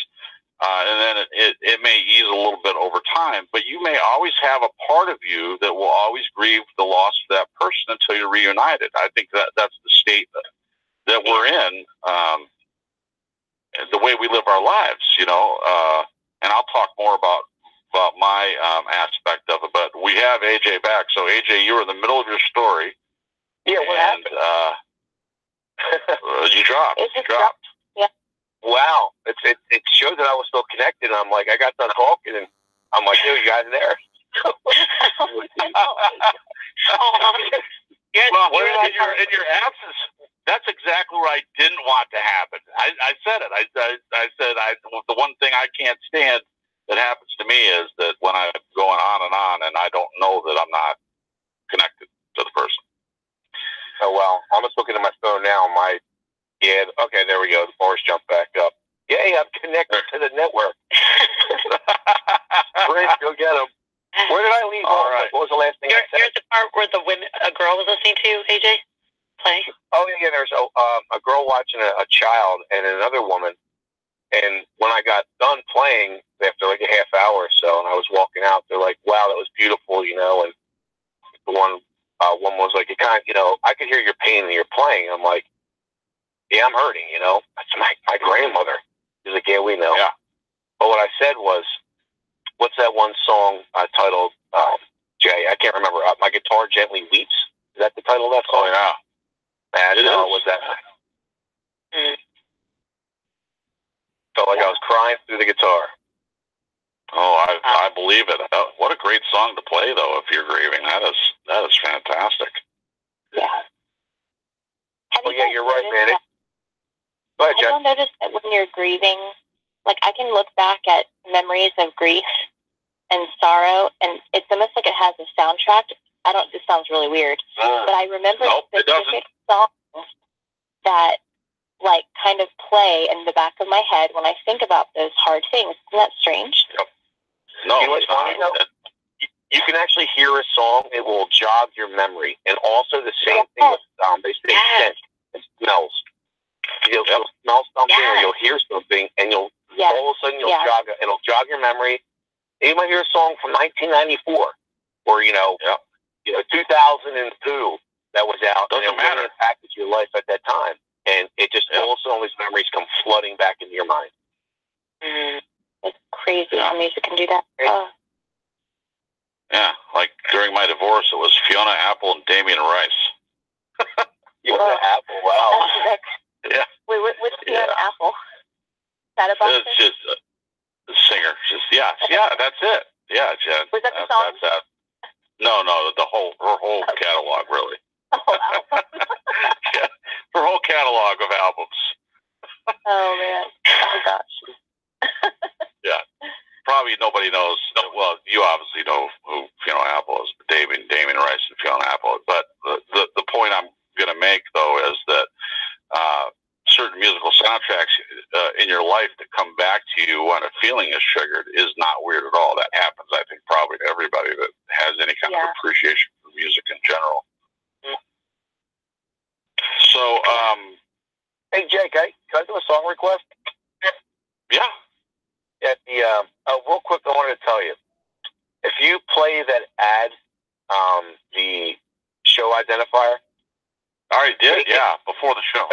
And then it may ease a little bit over time, but you may always have a part of you that will always grieve the loss of that person until you're reunited. I think that's the state that we're in, the way we live our lives, and I'll talk more about my aspect of it, but we have AJ back. So AJ, you were in the middle of your story. Yeah, what happened? You dropped. You dropped. Yeah. Wow. It showed that I was still connected. And I'm like, I got done talking, and I'm like, yo, you guys there? In your absence, that's exactly what I didn't want to happen. I said it. I said the one thing I can't stand that happens to me is that when I'm going on and I don't know that I'm not connected to the person. Oh, well, I'm just looking at my phone now. Okay, there we go. The bars jumped back up. Yay, I'm connected to the network. Great, go get them. Where did I leave off? Right. What was the last thing I said? Here's the part where a girl was listening to AJ play. Oh yeah, there's a girl watching a child and another woman. And when I got done playing after like a half hour or so, and I was walking out, they're like, "Wow, that was beautiful," you know. And the one was like, "It kind of, you know, I could hear your pain when you're playing." I'm like, "Yeah, I'm hurting," you know. That's my grandmother. She's like, "Yeah, we know." Yeah. But what I said was, "What's that one song titled?" Jay, I can't remember. My Guitar Gently Weeps. Is that the title of that song? Oh yeah. And was that? Felt like I was crying through the guitar. Oh, I believe it. What a great song to play, though. If you're grieving, that is fantastic. Yeah. Well, yeah, you're right, man. Go ahead, Jen. Have you noticed that when you're grieving, like I can look back at memories of grief and sorrow, and it's almost like it has a soundtrack. This sounds really weird, but I remember specific songs that like kind of play in the back of my head when I think about those hard things. Isn't that strange? Yep. No, you know, it's not. You can actually hear a song; it will jog your memory, and also the same thing with they say scent and smells. You'll smell something, or you'll hear something, and all of a sudden it'll jog your memory. And you might hear a song from 1994, or 2002 that was out. Doesn't matter. It impacted your life at that time, and it just all of a sudden these memories come flooding back into your mind. It's crazy how music can do that. Yeah, like during my divorce, it was Fiona Apple and Damien Rice. Fiona Apple, wow. Yeah. Wait, what's Fiona Apple? Is that a boxer? It's just a singer. That's it. Yeah, Jen. Was that the song? That's no, her whole catalog, really. Oh, album. Yeah, her whole catalog of albums. Oh man! Oh gosh. Yeah, probably nobody knows. Well, you obviously know who Fiona Apple is, Damien Rice and Fiona Apple. But the point I'm going to make, though, is that certain musical soundtracks in your life that come back to you when a feeling is triggered is not weird at all. That happens, I think, probably to everybody that has any kind of appreciation for music in general. So, hey, Jake, can I do a song request? Yeah. At the real quick, I wanted to tell you, if you play that ad, the show identifier. I already did, before the show.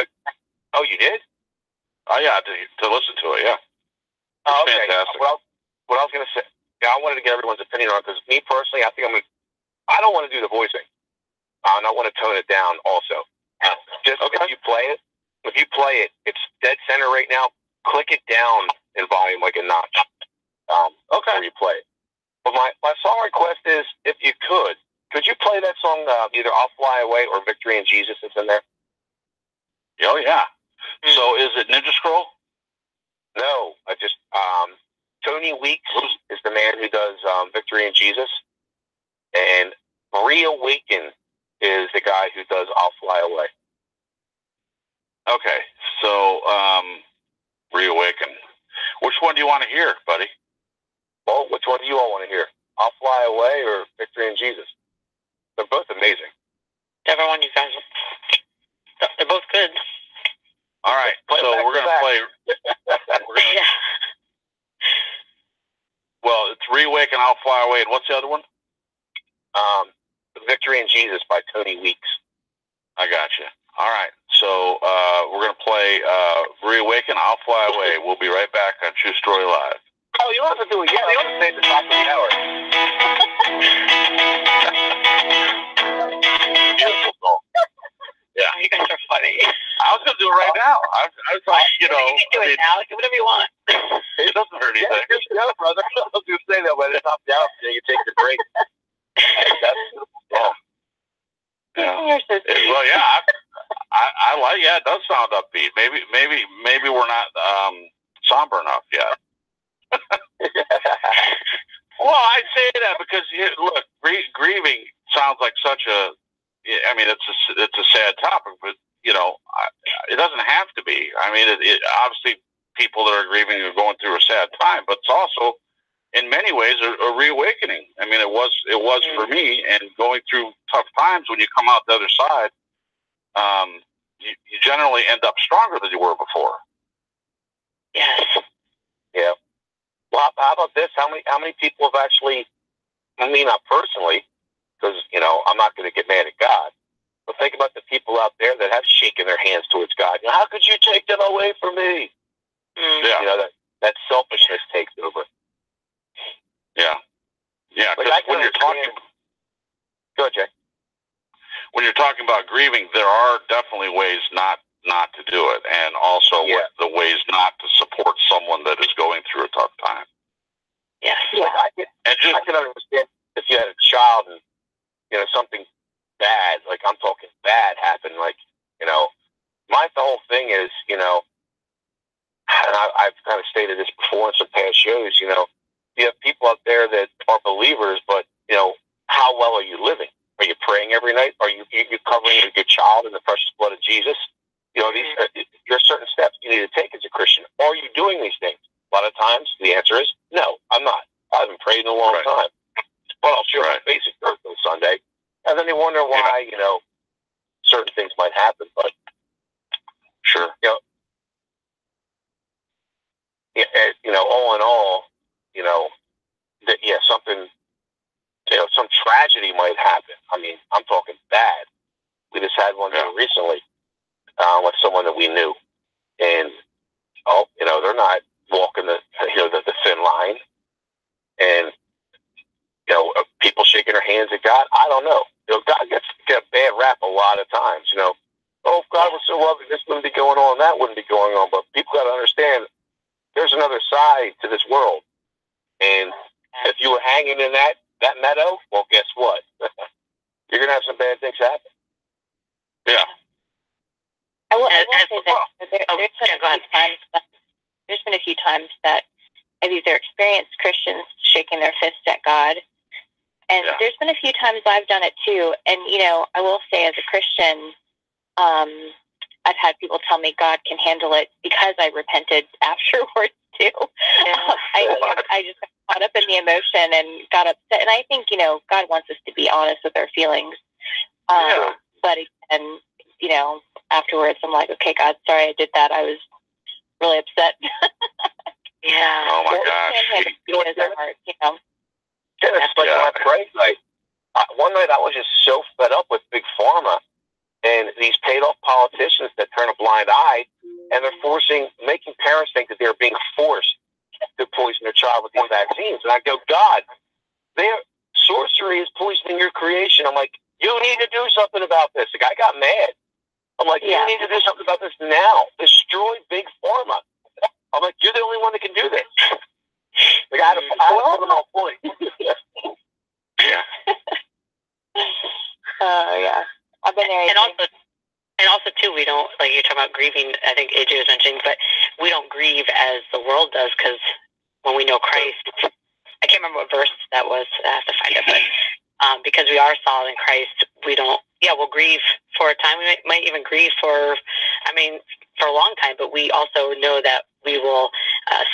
Oh, you did? Oh, yeah, to listen to it, yeah. Oh, okay. Fantastic. Well, what I was going to say, I wanted to get everyone's opinion on it, because me personally, I don't want to do the voicing. And I want to tone it down also. Just if you play it, it's dead center right now. Click it down in volume like a notch. Before you play it. But my song request is, if you could you play that song, either I'll Fly Away or Victory in Jesus that's in there? Oh, yeah. So is it Ninja Scroll? No, I just, Tony Weeks is the man who does Victory in Jesus. And Reawaken is the guy who does I'll Fly Away. Okay, so Reawaken. Which one do you want to hear, buddy? Well, which one do you all want to hear? I'll Fly Away or Victory in Jesus? They're both amazing. Whichever one you guys. They're both good. All right, so we're going to play. Yeah. Well, it's Reawaken, I'll Fly Away, and what's the other one? Victory in Jesus by Tony Weeks. I got you. All right, so we're going to play Reawaken, I'll Fly Away. We'll be right back on True Story Live. Oh, you don't have to do it yet. You don't have to say the top of the hour. Beautiful song. Yeah. You guys are funny. I was going to do it right now. I was like, you can do it now. Do whatever you want. It doesn't hurt anything. Yeah, brother. I was going to say that by the top of the hour. You take your break. Yeah. Well, yeah. I like. Yeah, it does sound upbeat. Maybe we're not somber enough yet. Well, I say that because look, grieving sounds like such a. I mean, it's a sad topic, but it doesn't have to be. I mean, it obviously people that are grieving are going through a sad time, but it's also in many ways a reawakening. I mean, it was for me, and going through tough times, when you come out the other side, you generally end up stronger than you were before. Yes. Yeah. Well, how about this? How many people have actually, I mean, not personally, because, you know, I'm not going to get mad at God, but think about the people out there that have shaken their hands towards God. You know, how could you take them away from me? Yeah. You know, that selfishness takes over. Yeah. Yeah, Like, because when you're talking... Go ahead, Jay. When you're talking about grieving, there are definitely ways not to do it, and also the ways not to support someone that is going through a tough time. Yes. Yeah. Like I can understand if you had a child and, you know, something bad, like I'm talking bad, happened. Like, you know, the whole thing is, you know, and I've kind of stated this before in some past shows, you know, you have people out there that are believers, but, you know, how well are you living? Are you praying every night? Are you covering your child in the precious blood of Jesus? You know, there are certain steps you need to take as a Christian. Are you doing these things? A lot of times the answer is no, I'm not. I haven't prayed in a long time. But I'll share my basic church on Sunday. And then they wonder why, you know, certain things might happen. But sure. You know, all in all, you know, something, you know, some tragedy might happen. I mean, I'm talking bad. We just had one here recently with someone that we knew. And, you know, they're not walking the thin line. And, you know, people shaking their hands at God. I don't know. You know, God gets a bad rap a lot of times. You know, if God was so loving, this wouldn't be going on, that wouldn't be going on. But people got to understand there's another side to this world. And if you were hanging in that meadow, well, guess what? You're going to have some bad things happen. Yeah. I will say that there's been a few times that I've either experienced Christians shaking their fists at God, and there's been a few times I've done it too. And, you know, I will say as a Christian, I've had people tell me God can handle it because I repented afterwards too. I just got caught up in the emotion and got upset. And I think, you know, God wants us to be honest with our feelings. But again, you know, afterwards I'm like, okay, God, sorry I did that. I was really upset. Oh my gosh. You know, it's like when I prayed, like, one night I was just so fed up with Big Pharma and these paid-off politicians that turn a blind eye, and they're making parents think that they're being forced to poison their child with these vaccines. And I go, God, sorcery is poisoning your creation. I'm like, you need to do something about this. The guy got mad. I'm like, you need to do something about this now. Destroy Big Pharma. I'm like, you're the only one that can do this. The guy had to put him on point. Yeah. Yeah. I've been there. And also too, we don't, like you're talking about grieving, I think AJ was mentioning, but we don't grieve as the world does, because when we know Christ, I can't remember what verse that was, I have to find it, but because we are solid in Christ, we don't, we'll grieve for a time. We might even grieve for a long time, but we also know that we will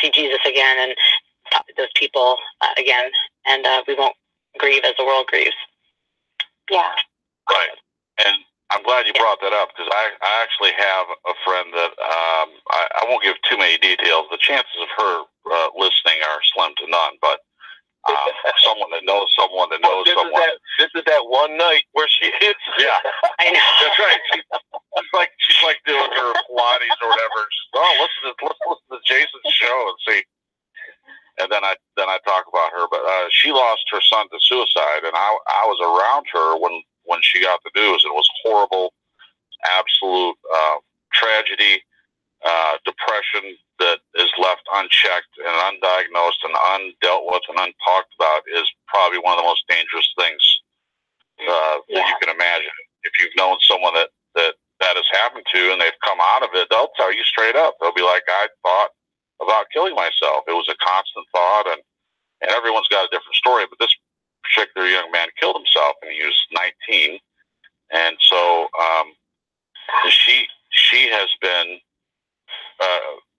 see Jesus again and talk to those people again, and we won't grieve as the world grieves. Yeah. Right. And I'm glad you brought that up, because I actually have a friend that I won't give too many details. The chances of her listening are slim to none, but someone that knows someone that knows someone. This is that one night where she hits. Yeah, I know. That's right. She's like doing her Pilates or whatever. Let's listen to Jason's show and see. And then I talk about her, but she lost her son to suicide, and I was around her when she got the news. It was horrible, absolute tragedy, depression that is left unchecked and undiagnosed and undealt with and untalked about is probably one of the most dangerous things that you can imagine. If you've known someone that has happened to and they've come out of it, they'll tell you straight up. They'll be like, I thought about killing myself. It was a constant thought, and everyone's got a different story, but this particular young man killed himself, and he was 19. And so she has been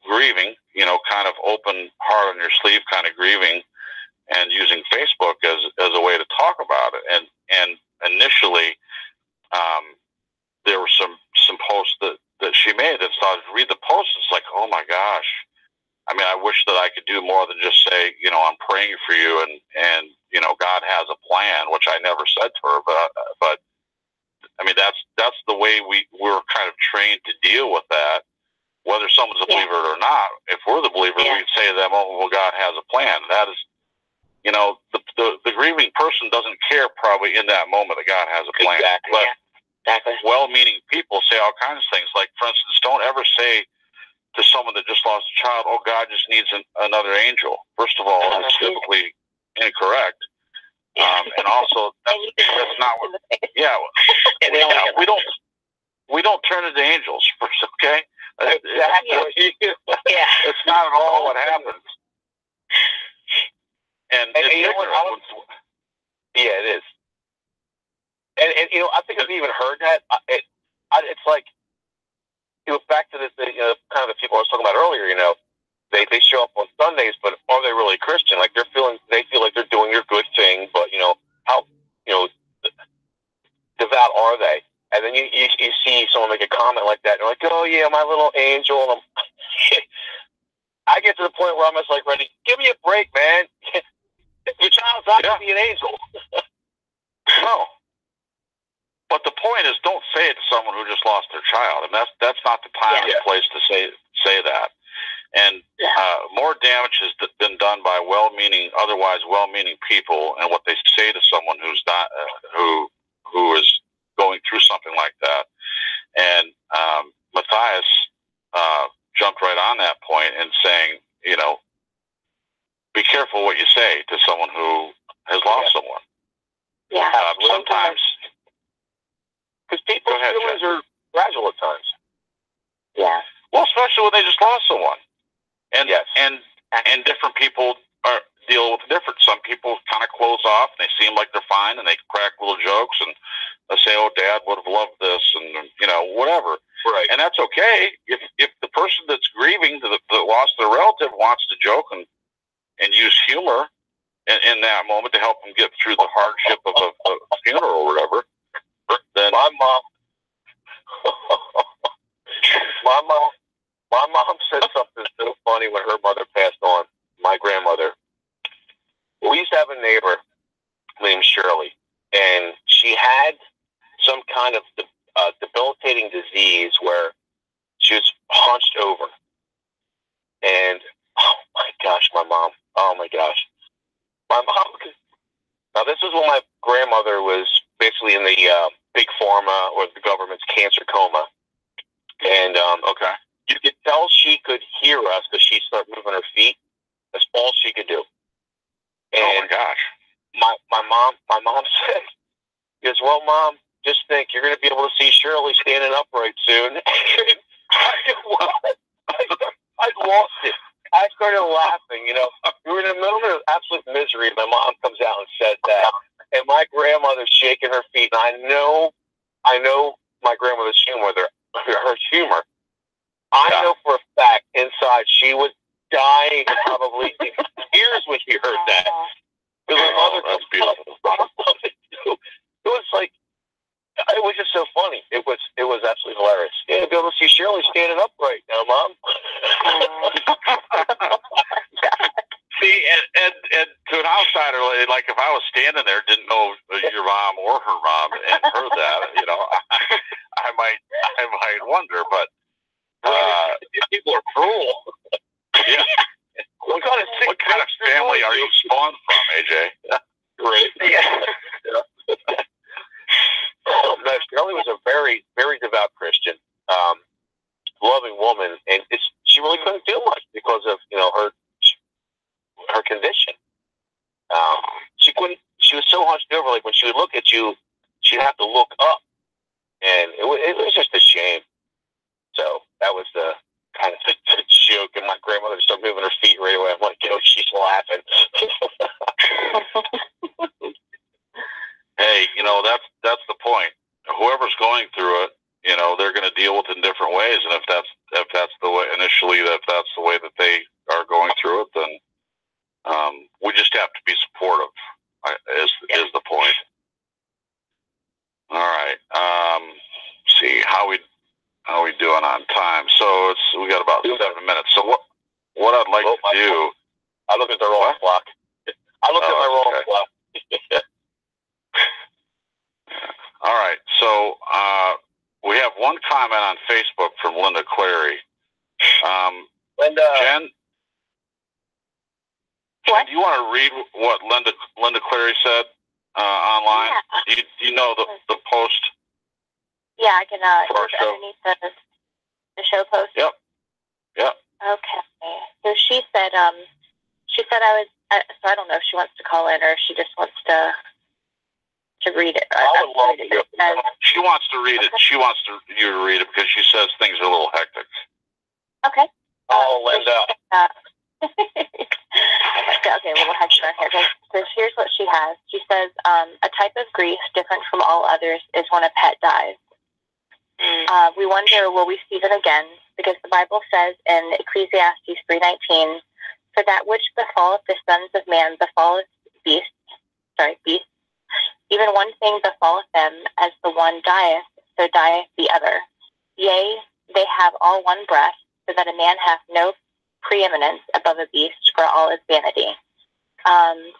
grieving, you know, kind of open, heart on your sleeve kind of grieving, do more than just say, you know, I'm praying for you, and you know, God has a plan, which I never said to her, but I mean, that's the way we're kind of trained to deal with that. Whether someone's a believer or not, if we're the believer, we'd say to them, "Oh, well, God has a plan." That is, you know, the grieving person doesn't care probably in that moment that God has a plan. Exactly. But Exactly. well-meaning people say all kinds of things. Like, for instance, don't ever say to someone that just lost a child, "Oh, God just needs another angel." First of all, it's typically incorrect. And also, that's not what. Yeah, we don't turn into angels first, okay? Exactly. It's not at all what happens. And you know what? Yeah, it is. And you know, I think I've even heard that. It's like, you know, back to the kind of the people I was talking about earlier. You know, they show up on Sundays, but are they really Christian? Like they feel like they're doing your good thing, but you know, how, you know, devout are they? And then you see someone make a comment like that, and you're like, "Oh yeah, my little angel." And I get to the point where I'm just like, ready, give me a break, man. Your child's not going to be an angel. No. But the point is, don't say it to someone who just lost their child. And that's not the time and place to say that. And more damage has been done by otherwise well-meaning people, and what they say to someone who's not who is going through something like that. And Matthias jumped right on that point and saying, you know, be careful what you say to someone who has lost someone. Yeah, sometimes. Because people's feelings are fragile at times. Yeah. Well, especially when they just lost someone. And and different people deal with different. Some people kind of close off, and they seem like they're fine, and they crack little jokes, and they say, "Oh, Dad would have loved this," and you know, whatever. Right. And that's okay if the person that's grieving that lost their relative wants to joke and use humor in that moment to help them get through the hardship of a funeral or whatever. Then my mom said something so funny when her mother passed on. My grandmother. We used to have a neighbor named Shirley, and she had some kind of debilitating disease where she was hunched over. And oh my gosh, my mom. Oh my gosh, my mom. Now this is when my grandmother was basically in the big pharma or the government's cancer coma, and you could tell she could hear us because she started moving her feet. That's all she could do. And oh my gosh, my mom said, "He goes, well, Mom, just think you're going to be able to see Shirley standing upright soon." I lost it. I started laughing. You know, we were in the middle of absolute misery. My mom comes out and says that, and my grandmother's shaking her feet. And I know my grandmother's humor. Her humor. I know for a fact inside she was dying and probably in tears when she heard that. That's beautiful. It was like, it was just so funny. It was absolutely hilarious. Yeah, be able to see Shirley standing upright now, Mom. See, and to an outsider, like if I was standing there, didn't know your mom or her mom, and heard that, you know, I might wonder, but people are cruel. Yeah. What kind of family are you spawned from, AJ? Right. Yeah. No, Shirley was a very, very devout Christian, loving woman, and she really couldn't do much because of, you know, her condition. She couldn't. She was so hunched over. Like when she would look at you, she'd have to look up, and it was just a shame. So that was the kind of the joke, and my grandmother started moving her feet right away. I'm like, you know, she's laughing. Hey, you know, that's the point. Whoever's going through it, you know, they're going to deal with it in different ways, and if that's the way initially, if that's the way that they are going through it, then we just have to be supportive. Is the point. All right. See how we doing on time? So we got about 7 minutes. So what I'd like to do I looked at the wrong clock. I looked at my wrong clock. All right. So we have one comment on Facebook from Linda Clary. Linda. Jen, do you want to read what Linda Clary said online? Yeah. You know the post? Yeah, I can. Underneath the show post. Yep. Okay. So she said I was. So I don't know if she wants to call in or if she just wants to read it. She wants to read it. She wants you to read it because she says things are a little hectic. Okay. Oh, Linda. Okay, we'll have you right here. So here's what she has. She says, a type of grief different from all others is when a pet dies. We wonder, will we see them again? Because the Bible says in Ecclesiastes 3:19, for that which befalleth the sons of man befalleth beasts. Even one thing befalleth them, as the one dieth, so dieth the other. Yea, they have all one breath, so that a man hath no preeminence above a beast, for all is vanity.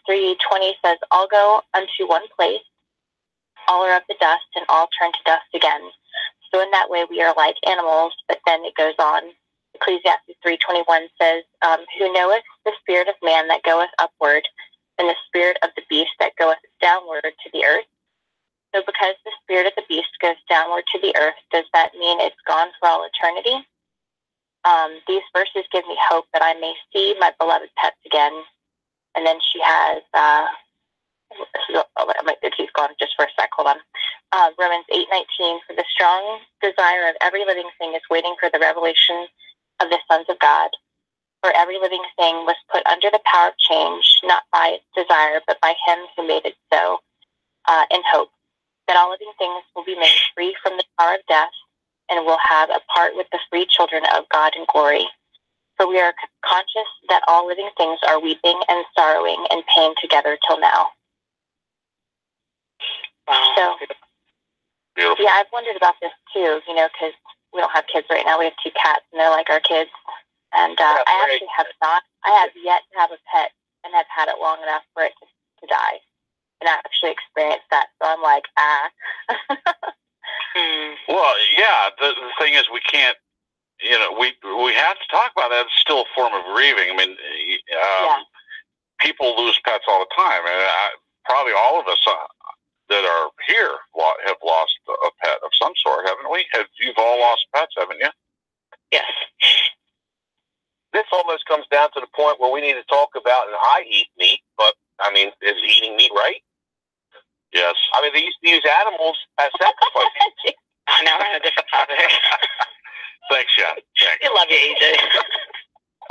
3:20 says, all go unto one place, all are of the dust, and all turn to dust again. So in that way we are like animals, but then it goes on. Ecclesiastes 3:21 says, who knoweth the spirit of man that goeth upward, and the spirit of the beast that goeth downward to the earth? So because the spirit of the beast goes downward to the earth, does that mean it's gone for all eternity? These verses give me hope that I may see my beloved pets again. And then she has, he's gone just for a sec, hold on. Romans 8:19, for the strong desire of every living thing is waiting for the revelation of the sons of God. For every living thing was put under the power of change, not by its desire, but by him who made it so, in hope that all living things will be made free from the power of death, and will have a part with the free children of God in glory. For we are conscious that all living things are weeping and sorrowing and pain together till now. So, beautiful. yeah, I've wondered about this too, because we don't have kids right now. We have 2 cats, and they're like our kids. And I actually have yet to have a pet, and have had it long enough for it to die. And I actually experienced that, so I'm like, Well, yeah, the thing is we can't, we have to talk about that. It's still a form of grieving. I mean, people lose pets all the time. And probably all of us that are here have lost a pet of some sort, haven't we? You've all lost pets, haven't you? Yes. This almost comes down to the point where we need to talk about, and I eat meat, but, I mean, is eating meat right? Yes. I mean, they used to use animals as sacrifices. Now we're on a different topic. Thanks, Jen. Thanks. We love you, AJ.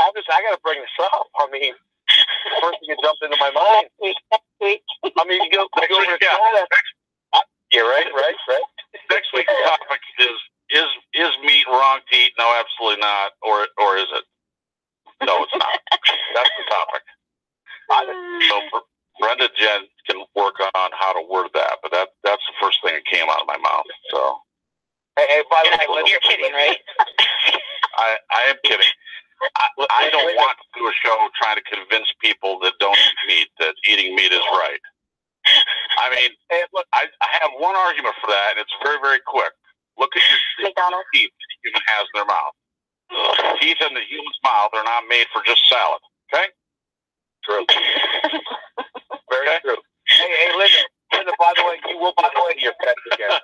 I got to bring this up. I mean, the first thing that jumped into my mind. Next week. I mean, you go over to China. Yeah, right. Next week's topic is meat wrong to eat? No, absolutely not. Or is it? No, it's not. That's the topic. So Brenda Jen can work on how to word that, but that's the first thing that came out of my mouth. So, hey, by the way, you're kidding, right? I am kidding. I don't want to do a show trying to convince people that don't eat meat that eating meat is right. I mean, look, I have one argument for that, and it's very, very quick. Look at your teeth that a human has in their mouth. Teeth in the human's mouth are not made for just salad. Okay? True. Very true. Hey, Linda, by the way, you will be able to see your pets again.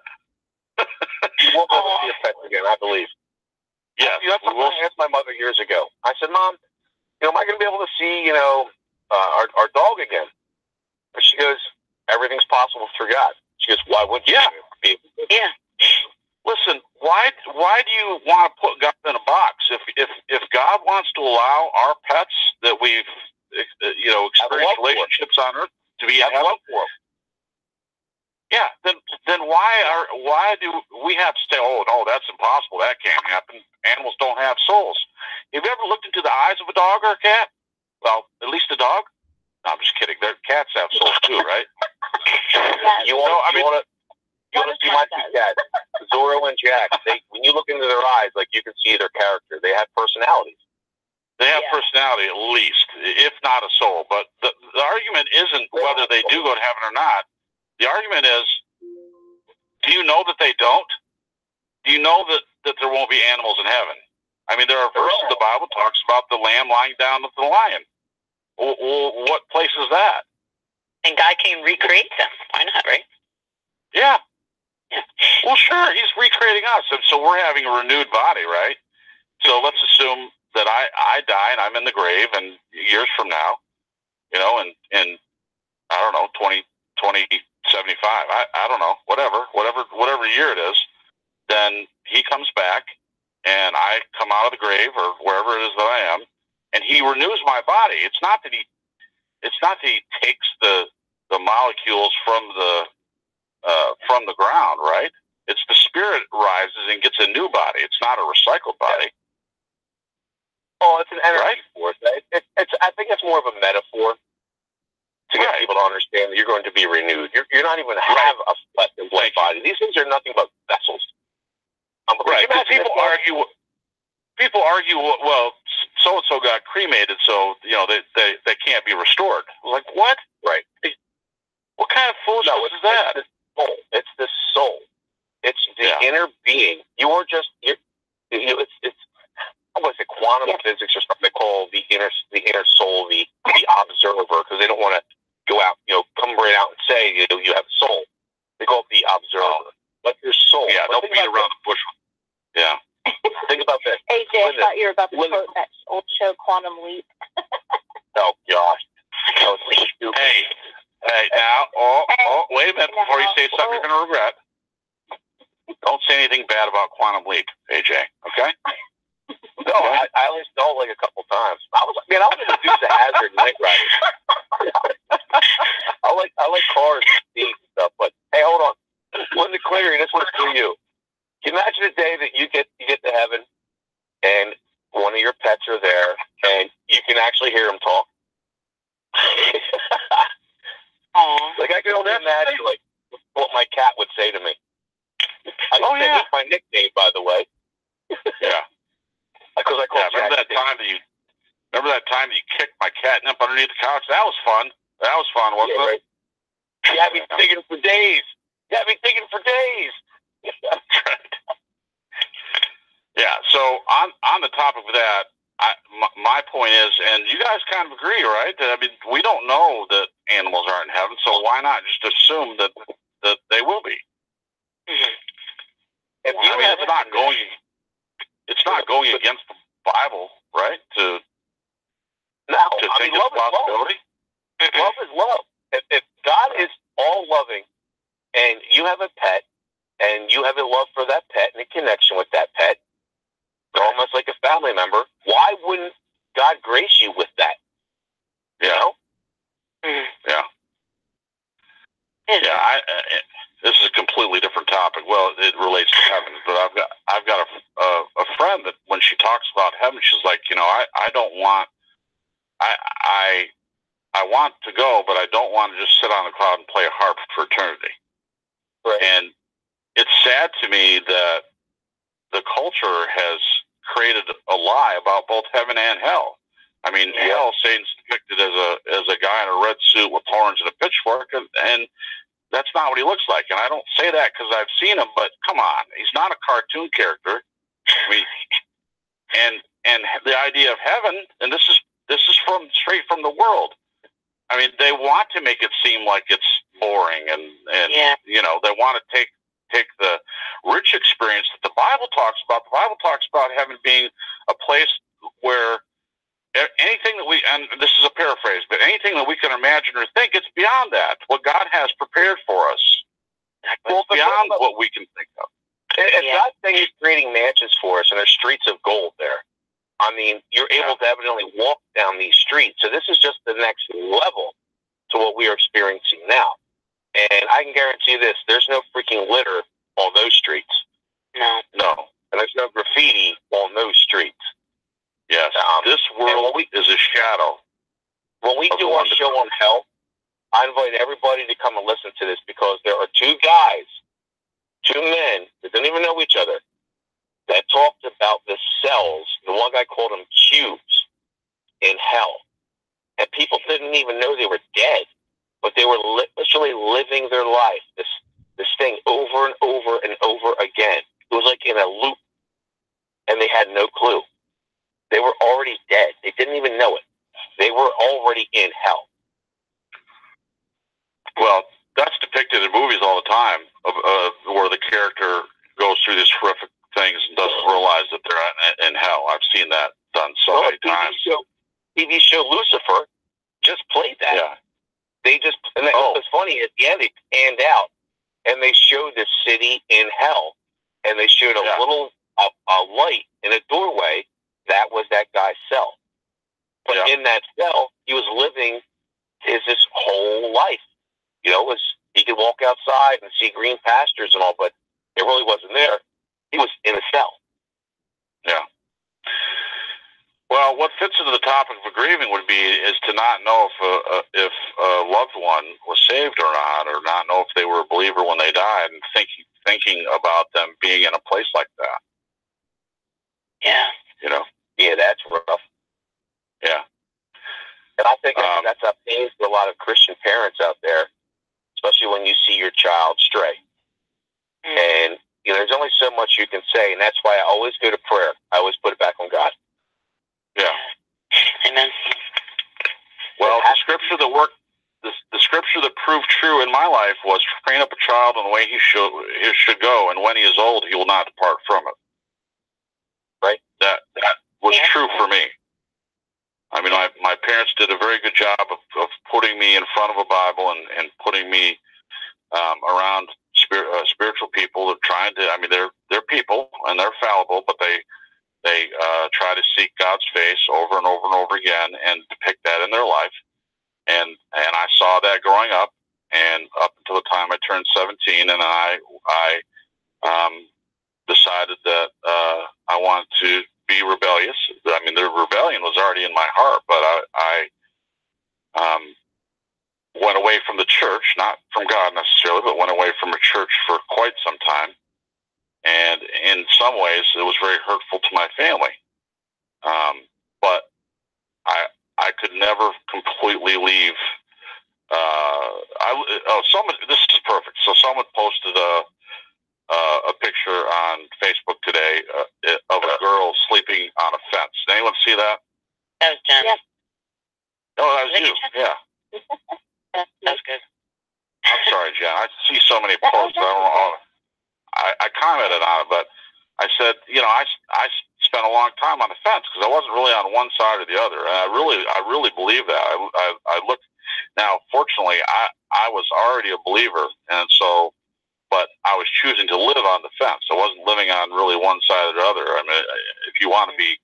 You will be able to see your pets again, I believe. Yes. That's what I asked my mother years ago. I said, Mom, am I going to be able to see, our dog again? And she goes, everything's possible through God. She goes, why wouldn't you? Yeah. Listen, why do you want to put God in a box? If God wants to allow our pets that we've experienced relationships on Earth to be have love for them, yeah, then why do we have to say, oh no, that's impossible, that can't happen? Animals don't have souls. Have you ever looked into the eyes of a dog or a cat? Well, at least a dog. No, I'm just kidding. Cats have souls too, right? You want to see my 2 cats, Zorro and Jack. When you look into their eyes, like you can see their character. They have personalities. They have personality at least, if not a soul. But the argument isn't whether they do go to heaven or not. The argument is, do you know that they don't? Do you know that there won't be animals in heaven? I mean, there are verses in the Bible talks about the lamb lying down with the lion. Well, what place is that? And God can recreate them. Why not, right? Yeah. Well, sure, he's recreating us, and so we're having a renewed body, right? So let's assume that I die and I'm in the grave, and years from now, in I don't know, 2075, I don't know, whatever year it is, then he comes back, and I come out of the grave or wherever it is that I am, and he renews my body. It's not that he takes the molecules from the ground, right? It's the spirit rises and gets a new body. It's not a recycled body. Oh, it's an energy force. I think it's more of a metaphor to get people to understand that you're going to be renewed. You're not even have a flesh and blood body. These things are nothing but vessels. Right. People argue, well, so and so got cremated, so they can't be restored. Like what? Right. What kind of foolishness is that? It's the soul. It's the inner being. You are just it's I would say quantum physics or something they call the inner soul, the observer, because they don't want to go out, come right out and say you have a soul. They call it the observer. But your soul. Yeah, they'll beat around the bush. Yeah. Think about this. AJ, I thought you were about to quote that old show, Quantum Leap. Oh gosh. That was so stupid. Hey, now, wait a minute before you say something you're going to regret. Don't say anything bad about Quantum Leap, AJ, okay? No, I only stole like a couple times. I was going to do the Hazard Night Rider. I like cars and speed and stuff, but hey, hold on. One to clear, this one's for you. Can you imagine a day that you get to heaven and one of your pets are there and you can actually hear them talk? Like I can only imagine like what my cat would say to me. That's my nickname, by the way. Yeah. Because I call remember that time that you kicked my catnip underneath the couch? That was fun. That was fun, wasn't it? Right. You had me thinking for days. Yeah. So on the topic of that, my point is, and you guys kind of agree, right? I mean, we don't know that animals aren't in heaven, so why not just assume that they will be? Mm-hmm. It's not going against the Bible, right? To think it's a possibility. Love is love. If God is all loving, and you have a pet, and you have a love for that pet and a connection with that pet, almost like a family member, why wouldn't God grace you with that? Yeah. This is a completely different topic. Well, it relates to heaven, but I've got a friend that when she talks about heaven, she's like, I don't want, I want to go, but I don't want to just sit on a cloud and play a harp for eternity. Right. And it's sad to me that the culture has created a lie about both heaven and hell. I mean, hell, Satan's depicted as a guy in a red suit with horns and a pitchfork, and that's not what he looks like. And I don't say that because I've seen him, but come on, he's not a cartoon character. I mean, and the idea of heaven, and this is straight from the world. I mean, they want to make it seem like it's boring, and they want to take the rich experience that the Bible talks about. The Bible talks about heaven being a place where anything that and this is a paraphrase, but anything that we can imagine or think, it's beyond that. What God has prepared for us, it's beyond what we can think of. If God's saying He's creating mansions for us, and there's streets of gold there, I mean, you're able to evidently walk down these streets. So this is just the next level to what we are experiencing now. And I can guarantee this, there's no freaking litter on those streets. No. And there's no graffiti on those streets. Yes. This world is a shadow. When we do our show on hell, I invite everybody to come and listen to this, because there are two men that don't even know each other that talked about the cells. The one guy called them cubes. in hell. And people didn't even know they were dead, but they were literally living their life, this thing over and over and over again. It was like in a loop, and they had no clue. They were already dead. They didn't even know it. They were already in hell. Well, that's depicted in movies all the time, where the character goes through these horrific things and doesn't realize that they're in hell. I've seen that done so many times. TV show Lucifer just played that. Yeah. What was funny at the end, they panned out and they showed the city in hell, and they showed a little light in a doorway. That was that guy's cell. But in that cell, he was living his whole life. You know, he could walk outside and see green pastures and all, but it really wasn't there. He was in a cell. Yeah. Well, what fits into the topic of grieving is to not know if a loved one was saved or not know if they were a believer when they died, and thinking about them being in a place like that. Yeah. You know. Yeah, that's rough. Yeah. And I think that's a pain for a lot of Christian parents out there, especially when you see your child stray. And you know, there's only so much you can say, and that's why I always go to prayer. I always put it back on God. Yeah. Amen. Well, the scripture that proved true in my life was, train up a child in the way he should go, and when he is old, he will not depart from it. Right? That was true for me. I mean, my parents did a very good job of putting me in front of a Bible and putting me around spiritual people. They're trying to. I mean, they're people and they're fallible, but they try to seek God's face over and over and over again and depict that in their life. And I saw that growing up, and up until the time I turned 17, and I decided that I wanted to be rebellious. I mean, the rebellion was already in my heart, but I went away from the church, not from God necessarily, but went away from a church for quite some time. And in some ways, it was very hurtful to my family. But I could never completely leave. This is perfect. So someone posted a picture on Facebook today of a girl sleeping on a fence. Did anyone see that? That was Jen. Yes. Oh, that was you. Yeah. That was good. I'm sorry, Jen. I see so many posts. I don't know. I commented on it, but I said, you know, I spent a long time on the fence because I wasn't really on one side or the other, and I really believe that. I looked. Now, fortunately, I was already a believer, and so, but I was choosing to live on the fence. I wasn't living on really one side or the other. I mean, if you want to be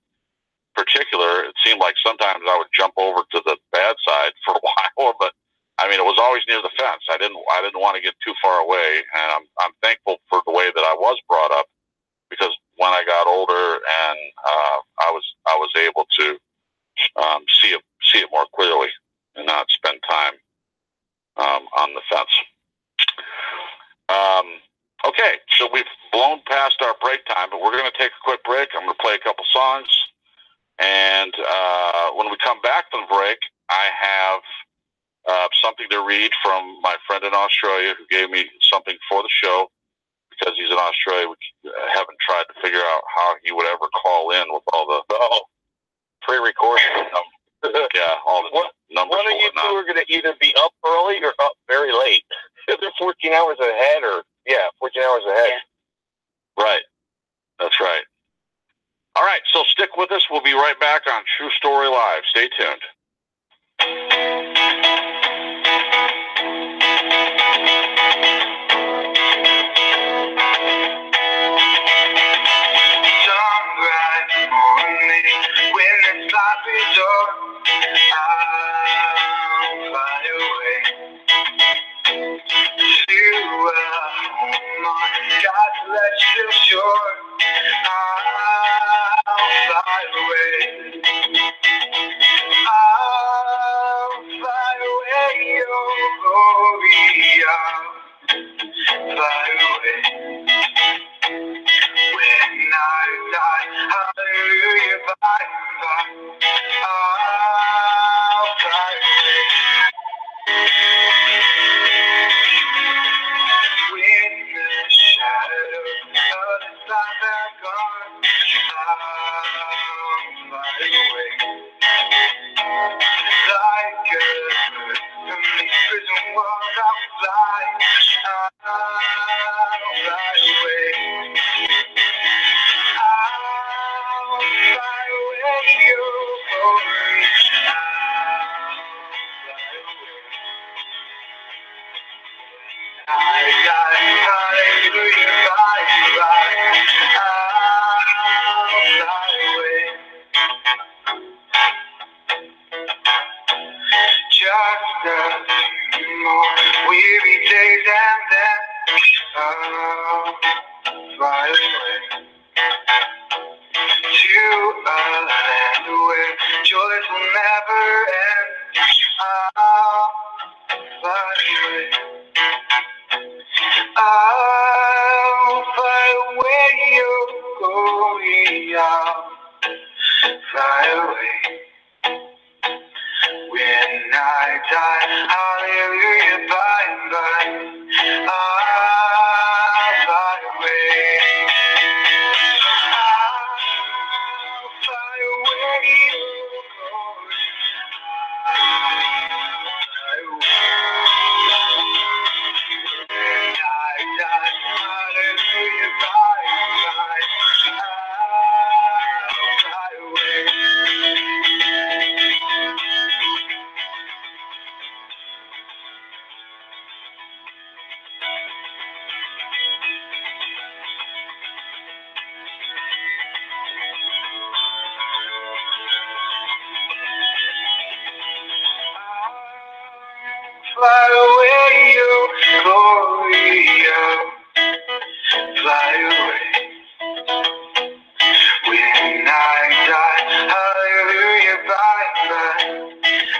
particular, it seemed like sometimes I would jump over to the bad side for a while, but I mean, it was always near the fence. I didn't want to get too far away, and I'm thankful for the way that I was brought up, because when I got older and I was able to see it more clearly and not spend time on the fence. Okay, so we've blown past our break time, but we're going to take a quick break. I'm going to play a couple songs, and when we come back from the break, I have something to read from my friend in Australia who gave me something for the show, because he's in Australia. We haven't tried to figure out how he would ever call in with all the pre-recorded yeah, all the numbers. One of you two are going to either be up early or up very late. If they're 14 hours ahead, 14 hours ahead. Yeah. Right. That's right. All right, so stick with us. We'll be right back on True Story Live. Stay tuned. Sunrise morning, when the sloppy door, I'll fly away to a home on God's celestial shore. I'll fly away. I'll Fly away, your glory, fly away. When I die, hallelujah, bye bye.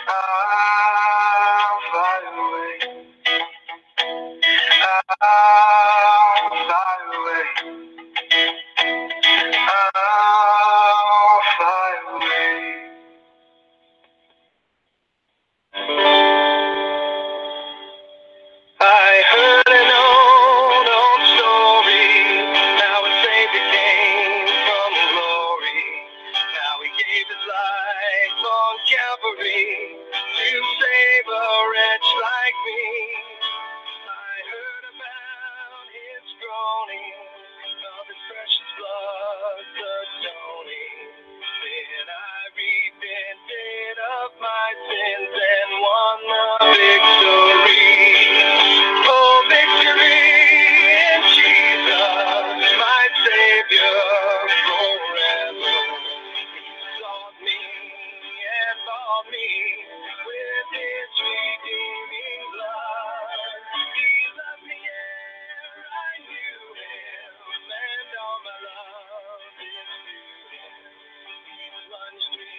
I'll fly away. I'll fly away. I'll fly away. I heard an old story, how a Savior came from glory, how he gave his life on Calvary to save a wretch like me. I heard about his groaning, of his precious blood atoning. Then I repented of my sins and won the victory. Oh, victory in Jesus, my Savior forever. He sought me and bought me with his redeeming blood. He loved me ere I knew him, and all my love is to him. He plunged me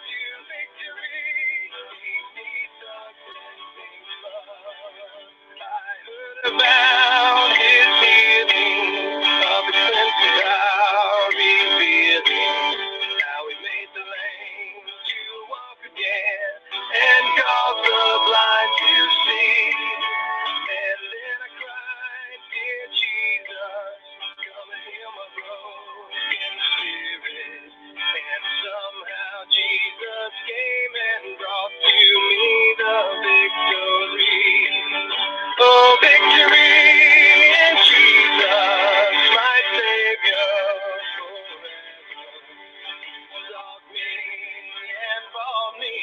to victory beneath the cleansing flood. I heard about his healing, of his cleansing power revealing, how he made the lame to walk again, and caused the blind to see. And then I cried, dear Jesus, come and heal my broken spirit. And somehow Jesus came and brought to me the victory. Oh, victory in Jesus, my Savior forever. He sought me and bought me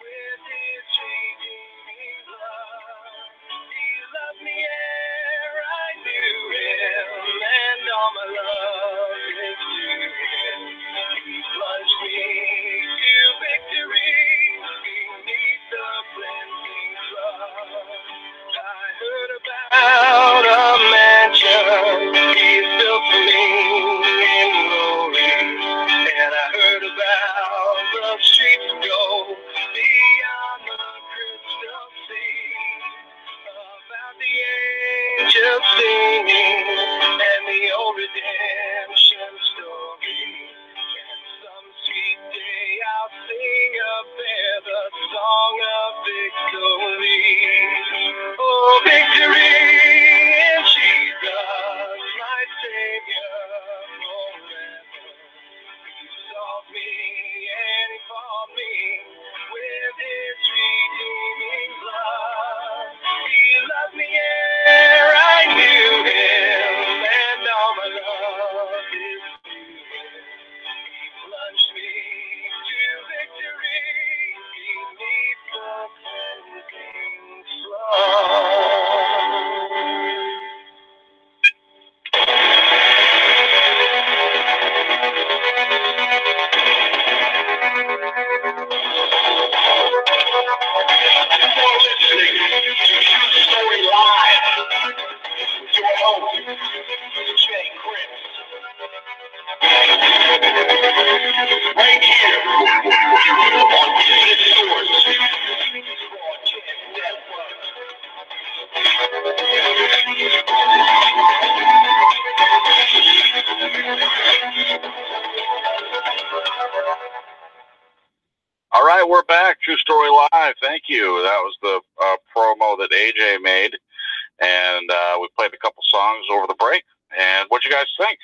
with his redeeming blood. He loved me ere I knew him, and all my love is to him. He plunged me to victory beneath the cleansing flood. I heard about a mansion he's built for me in glory, and I heard about the streets of gold beyond the crystal sea, about the angels singing and the old redemption story. And some sweet day I'll sing up there the song of victory. Oh, victory in Jesus, my Savior forever. He sought me and he bought me with his redeeming blood. He loved me ere I True Story Live. Thank you. That was the promo that AJ made, and we played a couple songs over the break. And what'd you guys think?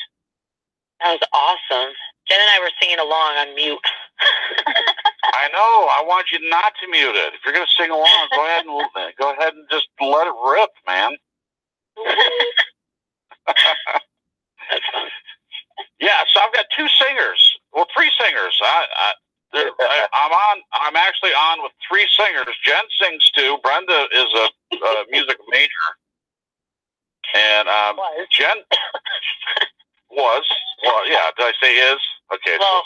That was awesome. Jen and I were singing along on mute. I know. I want you not to mute it. If you're going to sing along, go ahead and just let it rip, man. That's fun. Yeah, so I've got two singers. Well, three singers. I'm actually on with three singers. Jen sings too. Brenda is a music major, and Jen was. Well, yeah. Did I say is? Okay. Well,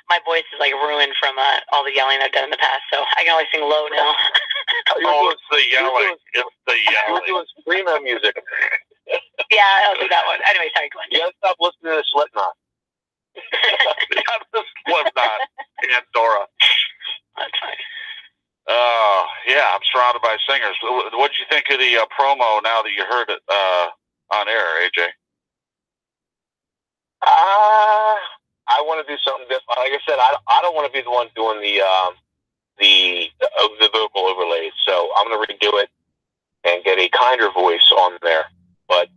my voice is like ruined from all the yelling I've done in the past, so I can only sing low now. Oh, it's the yelling. It's the yelling. You're doing screamo music. Yeah, I'll do that one. Anyway, sorry, go on. You gotta stop listening to Slipknot. Yeah, the Slipknot. Pandora. That's fine. Yeah, I'm surrounded by singers. What did you think of the promo now that you heard it on air, AJ? I want to do something different. Like I said, I don't want to be the one doing the vocal overlays. So I'm going to redo it and get a kinder voice on there. But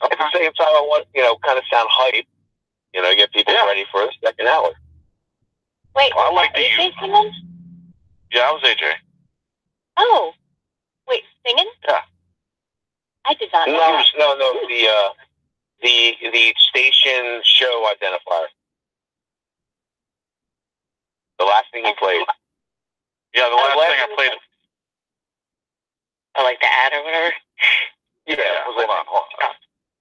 at the same time, I want kind of sound hype. Get people ready for the second hour. Wait, well, I like AJ singing? Yeah, I was AJ. Oh, wait, singing? Yeah. I did not know that. No. The station show identifier. The last thing he played. Yeah, the last thing I played. Oh, like the ad or whatever? Yeah, hold on.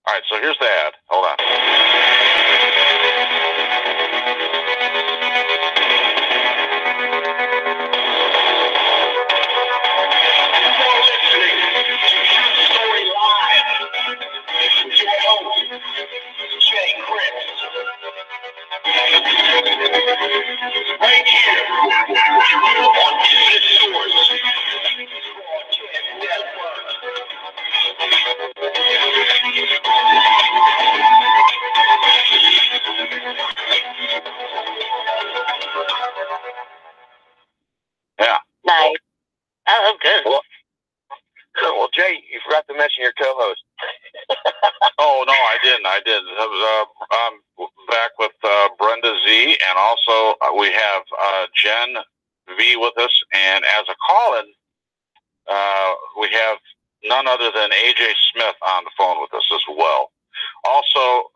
All right, so here's the ad. Hold on. Right here on Infinite Source. Yeah. Nice. Oh, good. Well, Jay, you forgot to mention your co-host. Oh, no, I didn't. I'm back with Brenda Z, and also we have Jen V with us, and as a call-in, we have none other than AJ Smith on the phone with us as well. Also,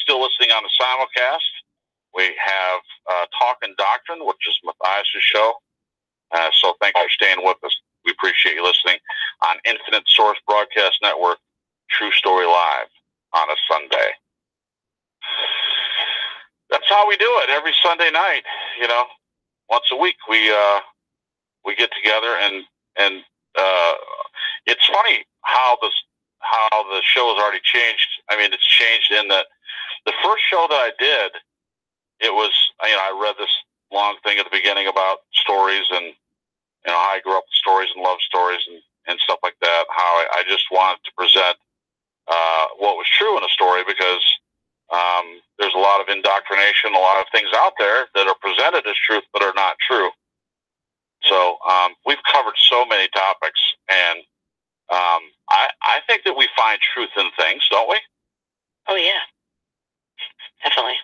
still listening on the Simulcast, we have Talking Doctrine, which is Matthias' show. So thank you for staying with us. We appreciate you listening on Infinite Source Broadcast Network, True Story Live on a Sunday. That's how we do it every Sunday night. Once a week we get together, and it's funny how the show has already changed. I mean, it's changed in that the first show that I did, it was I read this long thing at the beginning about stories and how I grew up with stories and love stories and stuff like that. How I just wanted to present what was true in a story, because there's a lot of indoctrination, a lot of things out there that are presented as truth but are not true. So we've covered so many topics, and I think that we find truth in things, don't we? Oh, yeah. Definitely.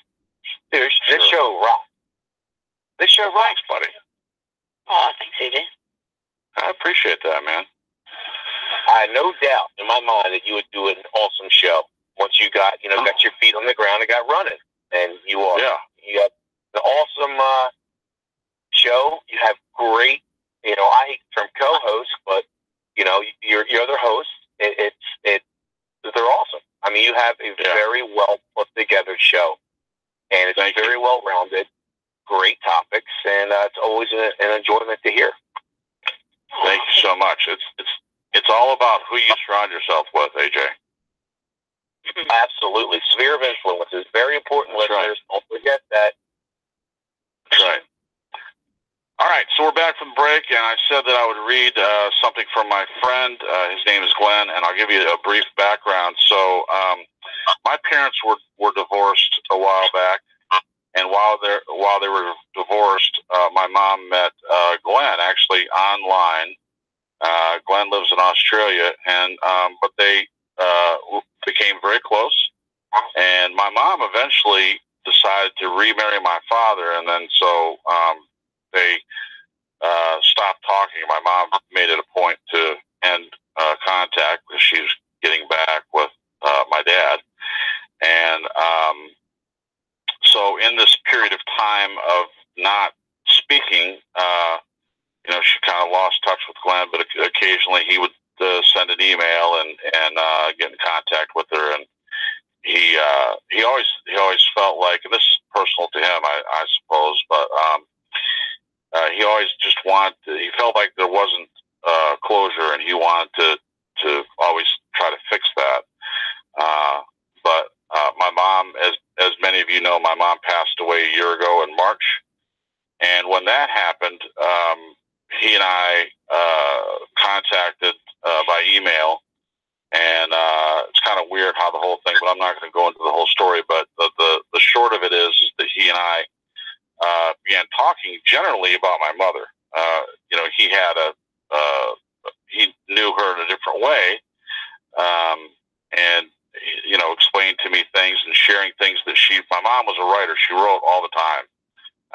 Dude, this show rocks. This show rocks, buddy. Oh, thanks, AJ. I appreciate that, man. I had no doubt in my mind that you would do an awesome show once you got your feet on the ground and got running. And you have an awesome show. You have great, I hate the term co-host, but your other hosts, they're awesome. I mean, you have a very well put together show, and it's very well rounded. Great topics, and it's always an enjoyment to hear. Thank you so much. It's all about who you surround yourself with, AJ. Absolutely. Sphere of influence is very important, That's listeners. Right. Don't forget that. That's right. All right, so we're back from break, and I said that I would read something from my friend. His name is Glenn, and I'll give you a brief background. So my parents were divorced a while back, and while they were divorced, my mom met Glenn. Actually, online. Glenn lives in Australia, and but they became very close. And my mom eventually decided to remarry my father, and then so they stopped talking. My mom made it a point to end contact because she was getting back with my dad. And so in this period of time of not speaking, she kind of lost touch with Glenn, but occasionally he would send an email and get in contact with her. And he always felt like, and this is personal to him, I suppose, but he always just he felt like there wasn't closure, and he wanted to always try to fix that. But my mom, as many of you know, my mom passed away a year ago in March. And when that happened, he and I contacted by email. And it's kind of weird how the whole thing, but I'm not going to go into the whole story. But the short of it is that he and I began talking generally about my mother. He had he knew her in a different way, and explained to me things and sharing things that my mom was a writer. She wrote all the time.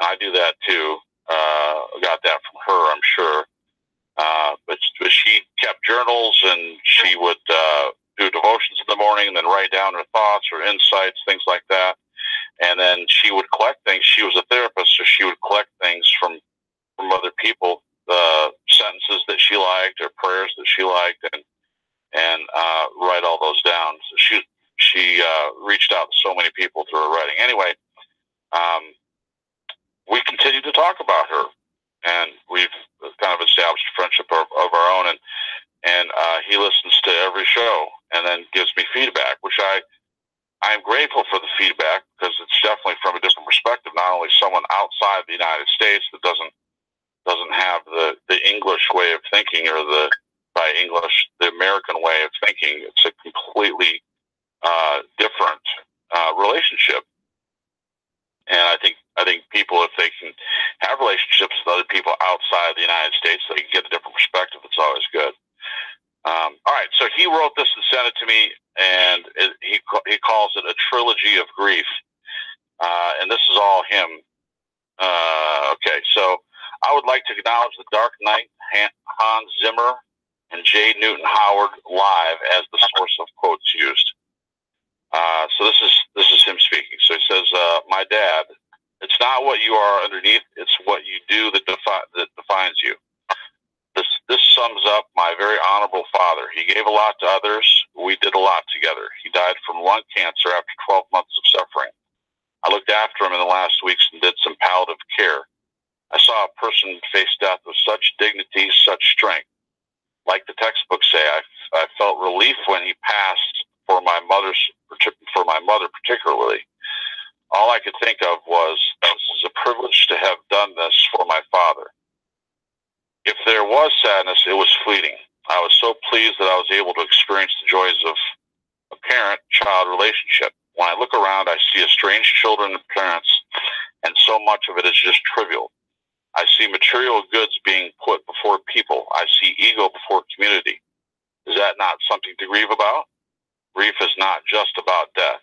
And I do that too. Got that from her, I'm sure. But she kept journals, and she would do devotions in the morning and then write down her thoughts or insights, things like that. And then she would collect things. She was a therapist, so she would collect things from other people, sentences that she liked or prayers that she liked, and write all those down. So she reached out to so many people through her writing. Anyway, we continued to talk about her, and we've kind of established a friendship of our own. And he listens to every show and then gives me feedback, which I'm grateful for the feedback, because it's definitely from a different perspective. Not only someone outside the United States that doesn't have the English way of thinking, or by English, the American way of thinking. It's a completely different relationship. And I think people, if they can have relationships with other people outside the United States, they can get a different perspective. It's always good. All right, so he wrote this and sent it to me, and he calls it a trilogy of grief. And this is all him. Okay, so I would like to acknowledge The Dark Knight, Hans Zimmer, and J. Newton Howard live as the source of quotes used. So this is him speaking. So he says, "My dad, it's not what you are underneath; it's what you do that defines you. This sums up my very honorable father. He gave a lot to others. We did a lot together. He died from lung cancer after 12 months of suffering. I looked after him in the last weeks and did some palliative care. I saw a person face death with such dignity, such strength. Like the textbooks say, I felt relief when he passed. For my mother particularly, all I could think of was, this is a privilege to have done this for my father. If there was sadness, it was fleeting. I was so pleased that I was able to experience the joys of a parent-child relationship. When I look around, I see estranged children and parents, and so much of it is just trivial. I see material goods being put before people. I see ego before community. Is that not something to grieve about? Grief is not just about death."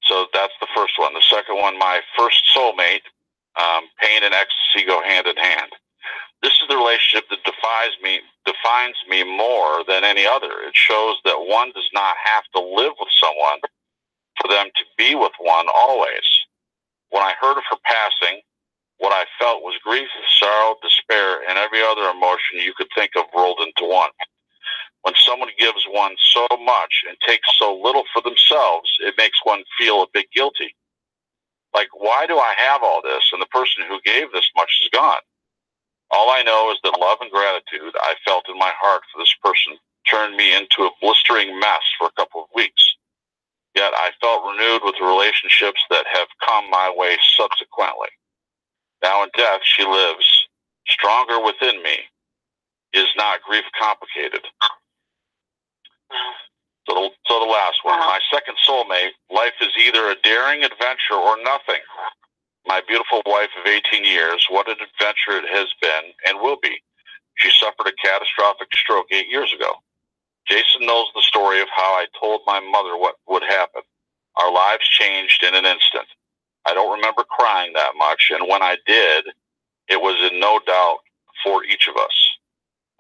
So that's the first one. The second one, my first soulmate, pain and ecstasy go hand in hand. This is the relationship that defines me more than any other. It shows that one does not have to live with someone for them to be with one always. When I heard of her passing, what I felt was grief, sorrow, despair, and every other emotion you could think of rolled into one. When someone gives one so much and takes so little for themselves, it makes one feel a bit guilty. Like, why do I have all this and the person who gave this much is gone? All I know is that love and gratitude I felt in my heart for this person turned me into a blistering mess for a couple of weeks. Yet I felt renewed with the relationships that have come my way subsequently. Now in death she lives, stronger within me. Is not grief complicated? So the last one. My second soulmate, life is either a daring adventure or nothing. my beautiful wife of 18 years, what an adventure it has been and will be. She suffered a catastrophic stroke 8 years ago. Jason knows the story of how I told my mother what would happen. Our lives changed in an instant. I don't remember crying that much, and when I did, it was in no doubt for each of us.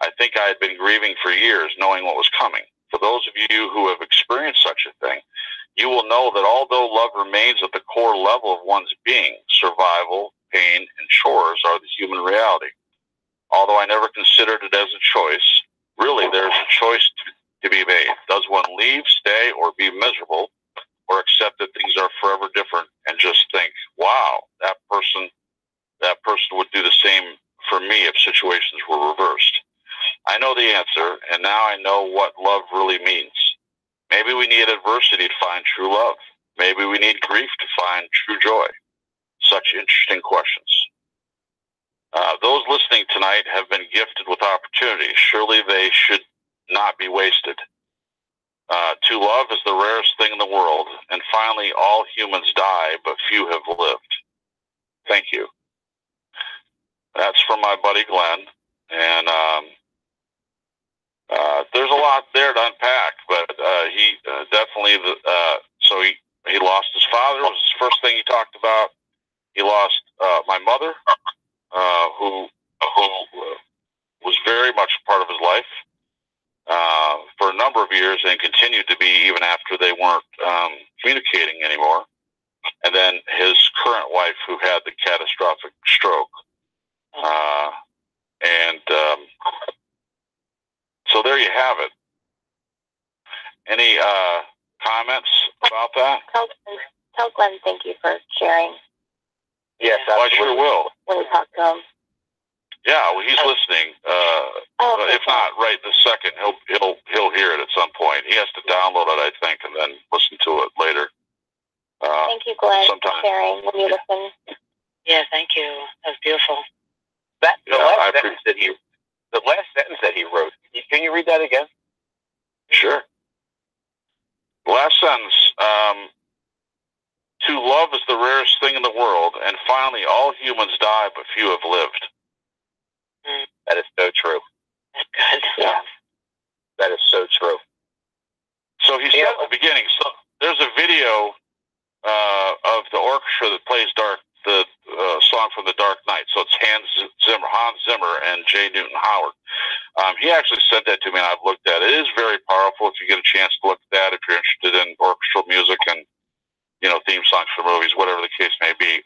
I think I had been grieving for years, knowing what was coming. For those of you who have experienced such a thing, you will know that although love remains at the core level of one's being, survival, pain, and chores are the human reality. Although I never considered it as a choice, really there's a choice to be made. Does one leave, stay, or be miserable, or accept that things are forever different and just think, wow, that person would do the same for me if situations were reversed? I know the answer, and now I know what love really means. Maybe we need adversity to find true love. Maybe we need grief to find true joy. Such interesting questions. Those listening tonight have been gifted with opportunities. Surely they should not be wasted. To love is the rarest thing in the world, and finally all humans die, but few have lived. Thank you. That's from my buddy Glenn, and there's a lot there to unpack, but he definitely, so he lost his father, was his first thing he talked about. He lost my mother, who was very much a part of his life for a number of years and continued to be even after they weren't communicating anymore. And then his current wife, who had the catastrophic stroke. So there you have it. Any comments about that? Tell Glenn thank you for sharing. Yes, I sure will. When we talk to him. Yeah, well, he's listening. If not right this second, he'll hear it at some point. He has to download it, I think, and then listen to it later. Thank you, Glenn, for sharing when you listen. Yeah, thank you. That was beautiful. The last sentence that he wrote. Can you read that again? Sure. The last sentence. To love is the rarest thing in the world, and finally all humans die, but few have lived. That is so true. Good. Yeah. That is so true. So he said at the beginning, so there's a video of the orchestra that plays the song from The Dark Knight. So it's Hans Zimmer and J. Newton Howard. He actually sent that to me, and I've looked at it. It is very powerful if you get a chance to look at that, if you're interested in orchestral music and, theme songs for movies, whatever the case may be.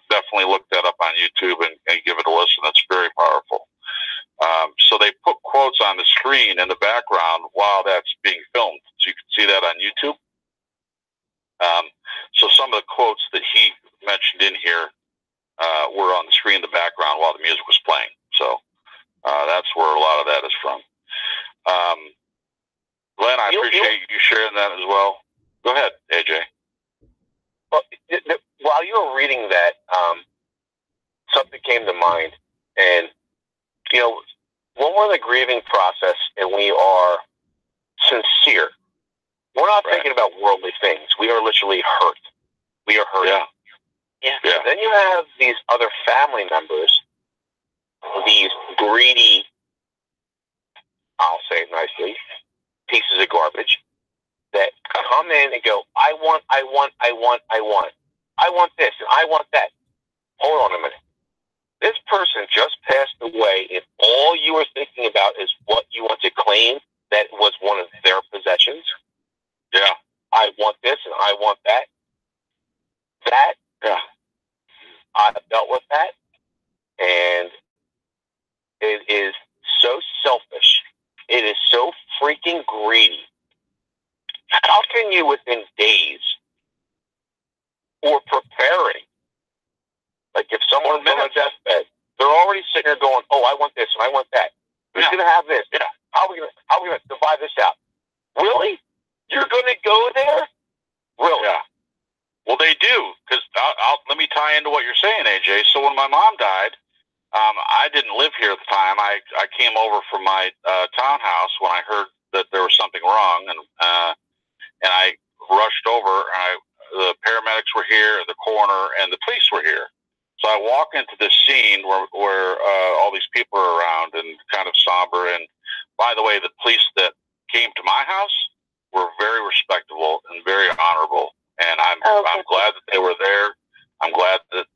Definitely look that up on YouTube and give it a listen. That's very powerful. So they put quotes on the screen in the background while that's being filmed. So you can see that on YouTube. So some of the quotes that he mentioned in here were on the screen in the background while the music was playing. So that's where a lot of that is from. Glenn, I appreciate you sharing that as well. Go ahead, AJ. Well, while you were reading that, something came to mind. And, when we're in the grieving process and we are sincere, we're not thinking about worldly things. We are literally hurt. We are hurting. Yeah. Then you have these other family members, these greedy, I'll say it nicely, pieces of garbage that come in and go, I want this and I want that. Hold on a minute. This person just passed away, and all you are thinking about is what you want to claim that was one of their possessions. Yeah. I want this and I want that. I've dealt with that, and it is so selfish. It is so freaking greedy. How can you, within days, or preparing, like if someone's on a deathbed, they're already sitting there going, "Oh, I want this and I want that. Who's going to have this? Yeah. How are we going to divide this out?" Really? You're going to go there? Really? Yeah. Well, they do, because let me tie into what you're saying, AJ. So when my mom died, I didn't live here at the time. I came over from my townhouse when I heard that there was something wrong, and I rushed over. The paramedics were here, the coroner, and the police were here. So I walk into this scene where all these people are around and kind of somber. And by the way, the police that came to my house were very respectable and very honorable. And I'm glad that they were there. I'm glad that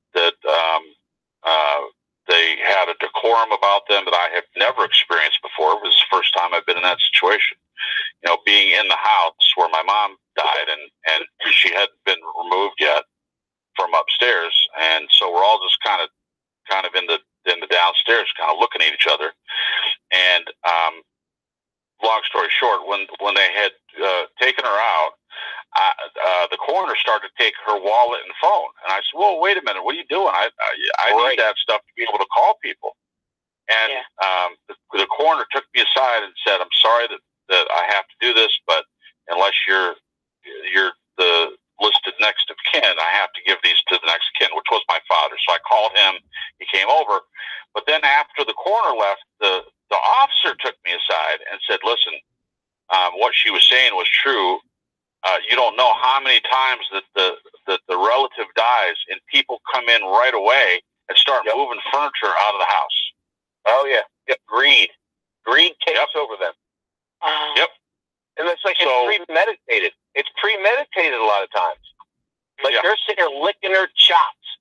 they had a decorum about them that I have never experienced before. It was the first time I've been in that situation. You know, being in the house where my mom died and she hadn't been removed yet from upstairs, and so we're all just kind of in the downstairs, kind of looking at each other. And long story short, when they had taken her out, the coroner started to take her wallet and phone, and I said, "Well, wait a minute, what are you doing? I need that stuff to be able to call people." And the coroner took me aside and said, "I'm sorry that I have to do this, but unless you're the listed next of kin, I have to give these to the next kin," which was my father. So I called him. He came over. But then after the coroner left, the officer took me aside and said, "Listen, what she was saying was true. You don't know how many times that the relative dies and people come in right away and start moving furniture out of the house." Oh, yeah. Yep. Greed takes over them. Yep. And it's like it's premeditated. It's premeditated a lot of times. Like they're sitting there licking their chops,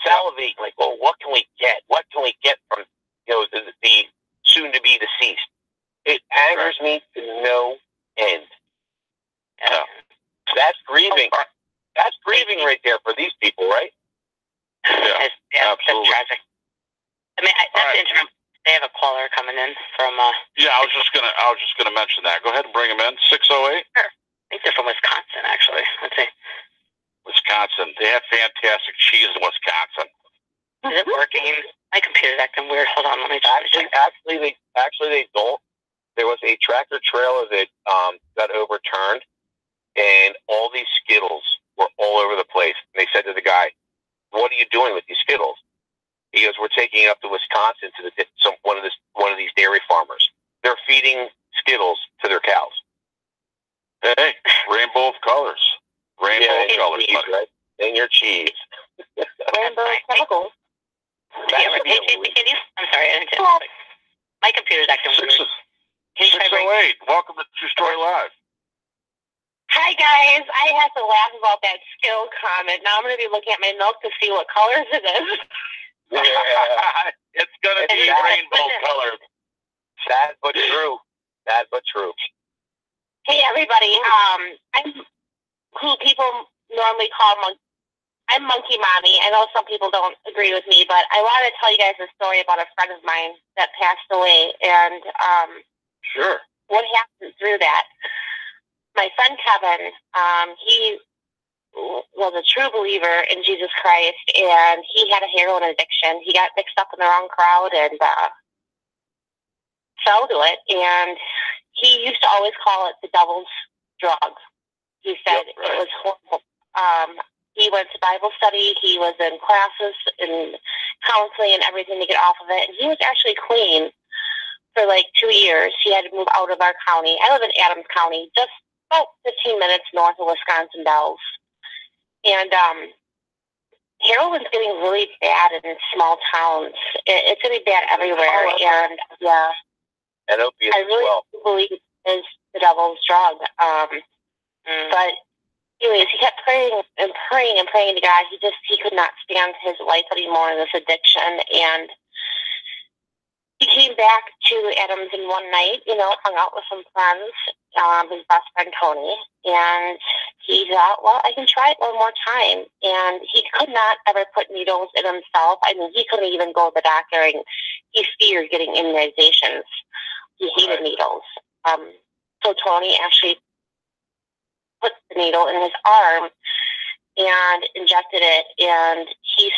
salivating, like, "Well, what can we get? What can we get from the soon-to-be deceased?" It angers me to no end. Yeah. That's grieving. That's grieving right there for these people, right? Yeah, absolutely. That's tragic. I mean, not to interrupt. They have a caller coming in from. Yeah, I was just gonna mention that. Go ahead and bring them in. 608. Sure. I think they're from Wisconsin, actually. Let's see. Wisconsin. They have fantastic cheese in Wisconsin. Is it working? My computer's acting weird. Hold on, let me check. Actually, they don't. There was a tractor trailer that got overturned, and all these Skittles were all over the place. And they said to the guy, "What are you doing with these Skittles?" He goes, "We're taking it up to Wisconsin to one of these dairy farmers. They're feeding Skittles to their cows." Hey, rainbow of colors. Rainbow colors, cheese, right? And your cheese. Rainbow chemicals. I'm sorry, I didn't tell you. My computer's acting weird. 608. Welcome to True Story Live. Hi guys, I have to laugh about that skill comment. Now I'm going to be looking at my milk to see what colors it is. Yeah. It's going to be rainbow colors. Sad but true. Sad but true. Hey everybody, I'm who people normally call I'm Monkey Mommy. I know some people don't agree with me, but I want to tell you guys a story about a friend of mine that passed away, and sure, what happened through that. My friend Kevin, he was a true believer in Jesus Christ, and he had a heroin addiction. He got mixed up in the wrong crowd and fell to it, and he used to always call it the devil's drug. He said it was horrible. He went to Bible study. He was in classes and counseling and everything to get off of it. And he was actually clean for like 2 years. He had to move out of our county. I live in Adams County, just about 15 minutes north of Wisconsin Dells. And heroin's getting really bad in small towns. It's going to be bad everywhere. And yeah, and opiates I really believe it is the devil's drug. But anyways, he kept praying and praying and praying to God. He could not stand his life anymore in this addiction. And he came back to Adams in one night, hung out with some friends, his best friend Tony, and he thought, well, I can try it one more time. And he could not ever put needles in himself. I mean, he couldn't even go to the doctor, and he feared getting immunizations. He hated needles. So Tony actually put the needle in his arm and injected it, and he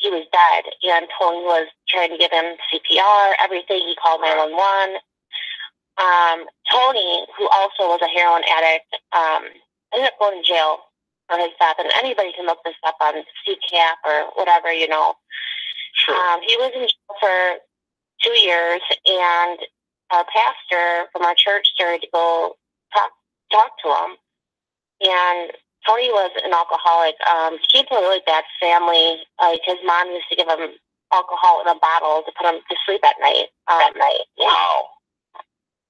was dead, and Tony was trying to give him CPR, everything. He called 911. Tony, who also was a heroin addict, ended up going to jail for his death, and anybody can look this up on CCAP or whatever, Sure. He was in jail for 2 years, and our pastor from our church started to go talk to him, and Tony was an alcoholic. He came from a really bad family. His mom used to give him alcohol in a bottle to put him to sleep at night. Wow.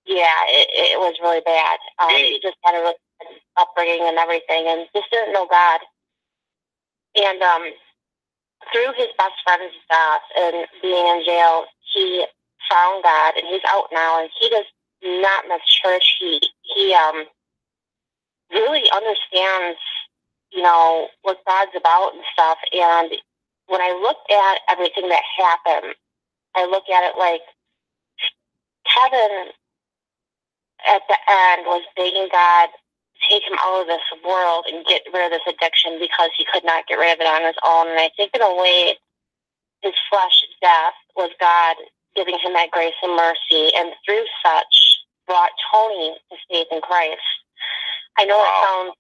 Yeah, it was really bad. He just had a really bad upbringing and everything, and just didn't know God. And through his best friend's death and being in jail, he found God, and he's out now, and he does not miss church. He really understands, what God's about and stuff. And when I look at everything that happened, I look at it like heaven at the end was begging God to take him out of this world and get rid of this addiction because he could not get rid of it on his own. And I think in a way, his flesh death was God giving him that grace and mercy, and through such brought Tony to faith in Christ. I know it sounds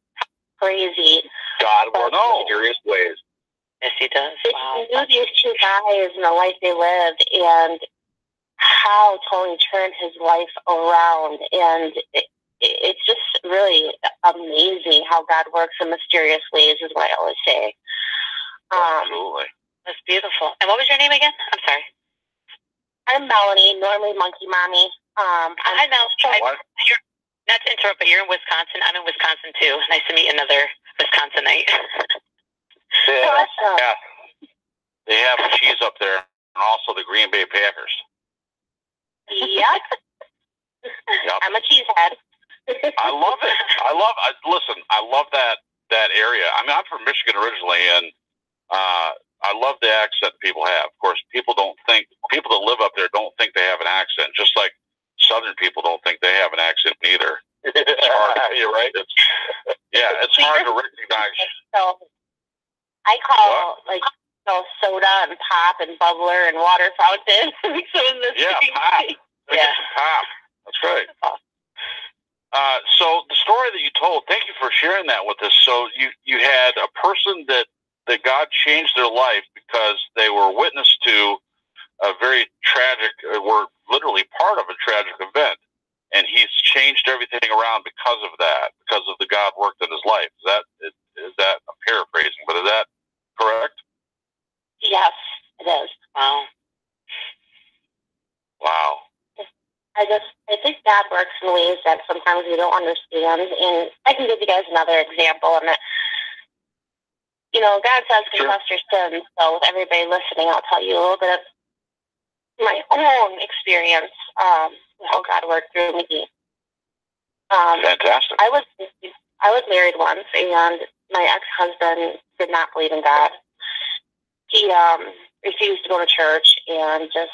crazy. God works in mysterious ways. Yes, he does. Wow. You knew these two guys and the life they lived, and how Tony turned his life around, and it's just really amazing how God works in mysterious ways, is what I always say. Absolutely. That's beautiful. And what was your name again? I'm sorry. I'm Melanie, normally Monkey Mommy. Hi, Mel. Not to interrupt, but you're in Wisconsin. I'm in Wisconsin, too. Nice to meet another Wisconsinite. Yeah. They have cheese up there, and also the Green Bay Packers. Yep. I'm a cheesehead. I love it. Listen, I love that area. I mean, I'm from Michigan originally, and I love the accent people have. Of course, people that live up there don't think they have an accent, just like Southern people don't think they have an accent either. It's hard. You're right. It's hard to recognize. So I call soda and pop and bubbler and water fountain. Pop. Pop. That's right. So the story that you told, thank you for sharing that with us. So you had a person that God changed their life because they were witness to a very tragic, were literally part of a tragic event. And he's changed everything around because of that, because of the God work in his life. Is that I'm paraphrasing, but is that correct? Yes, it is. Wow. I think God works in ways that sometimes we don't understand. And I can give you guys another example. And God says confess your sins. So with everybody listening, I'll tell you a little bit of my own experience, how God worked through me. Fantastic. I was married once, and my ex-husband did not believe in God. He refused to go to church, and just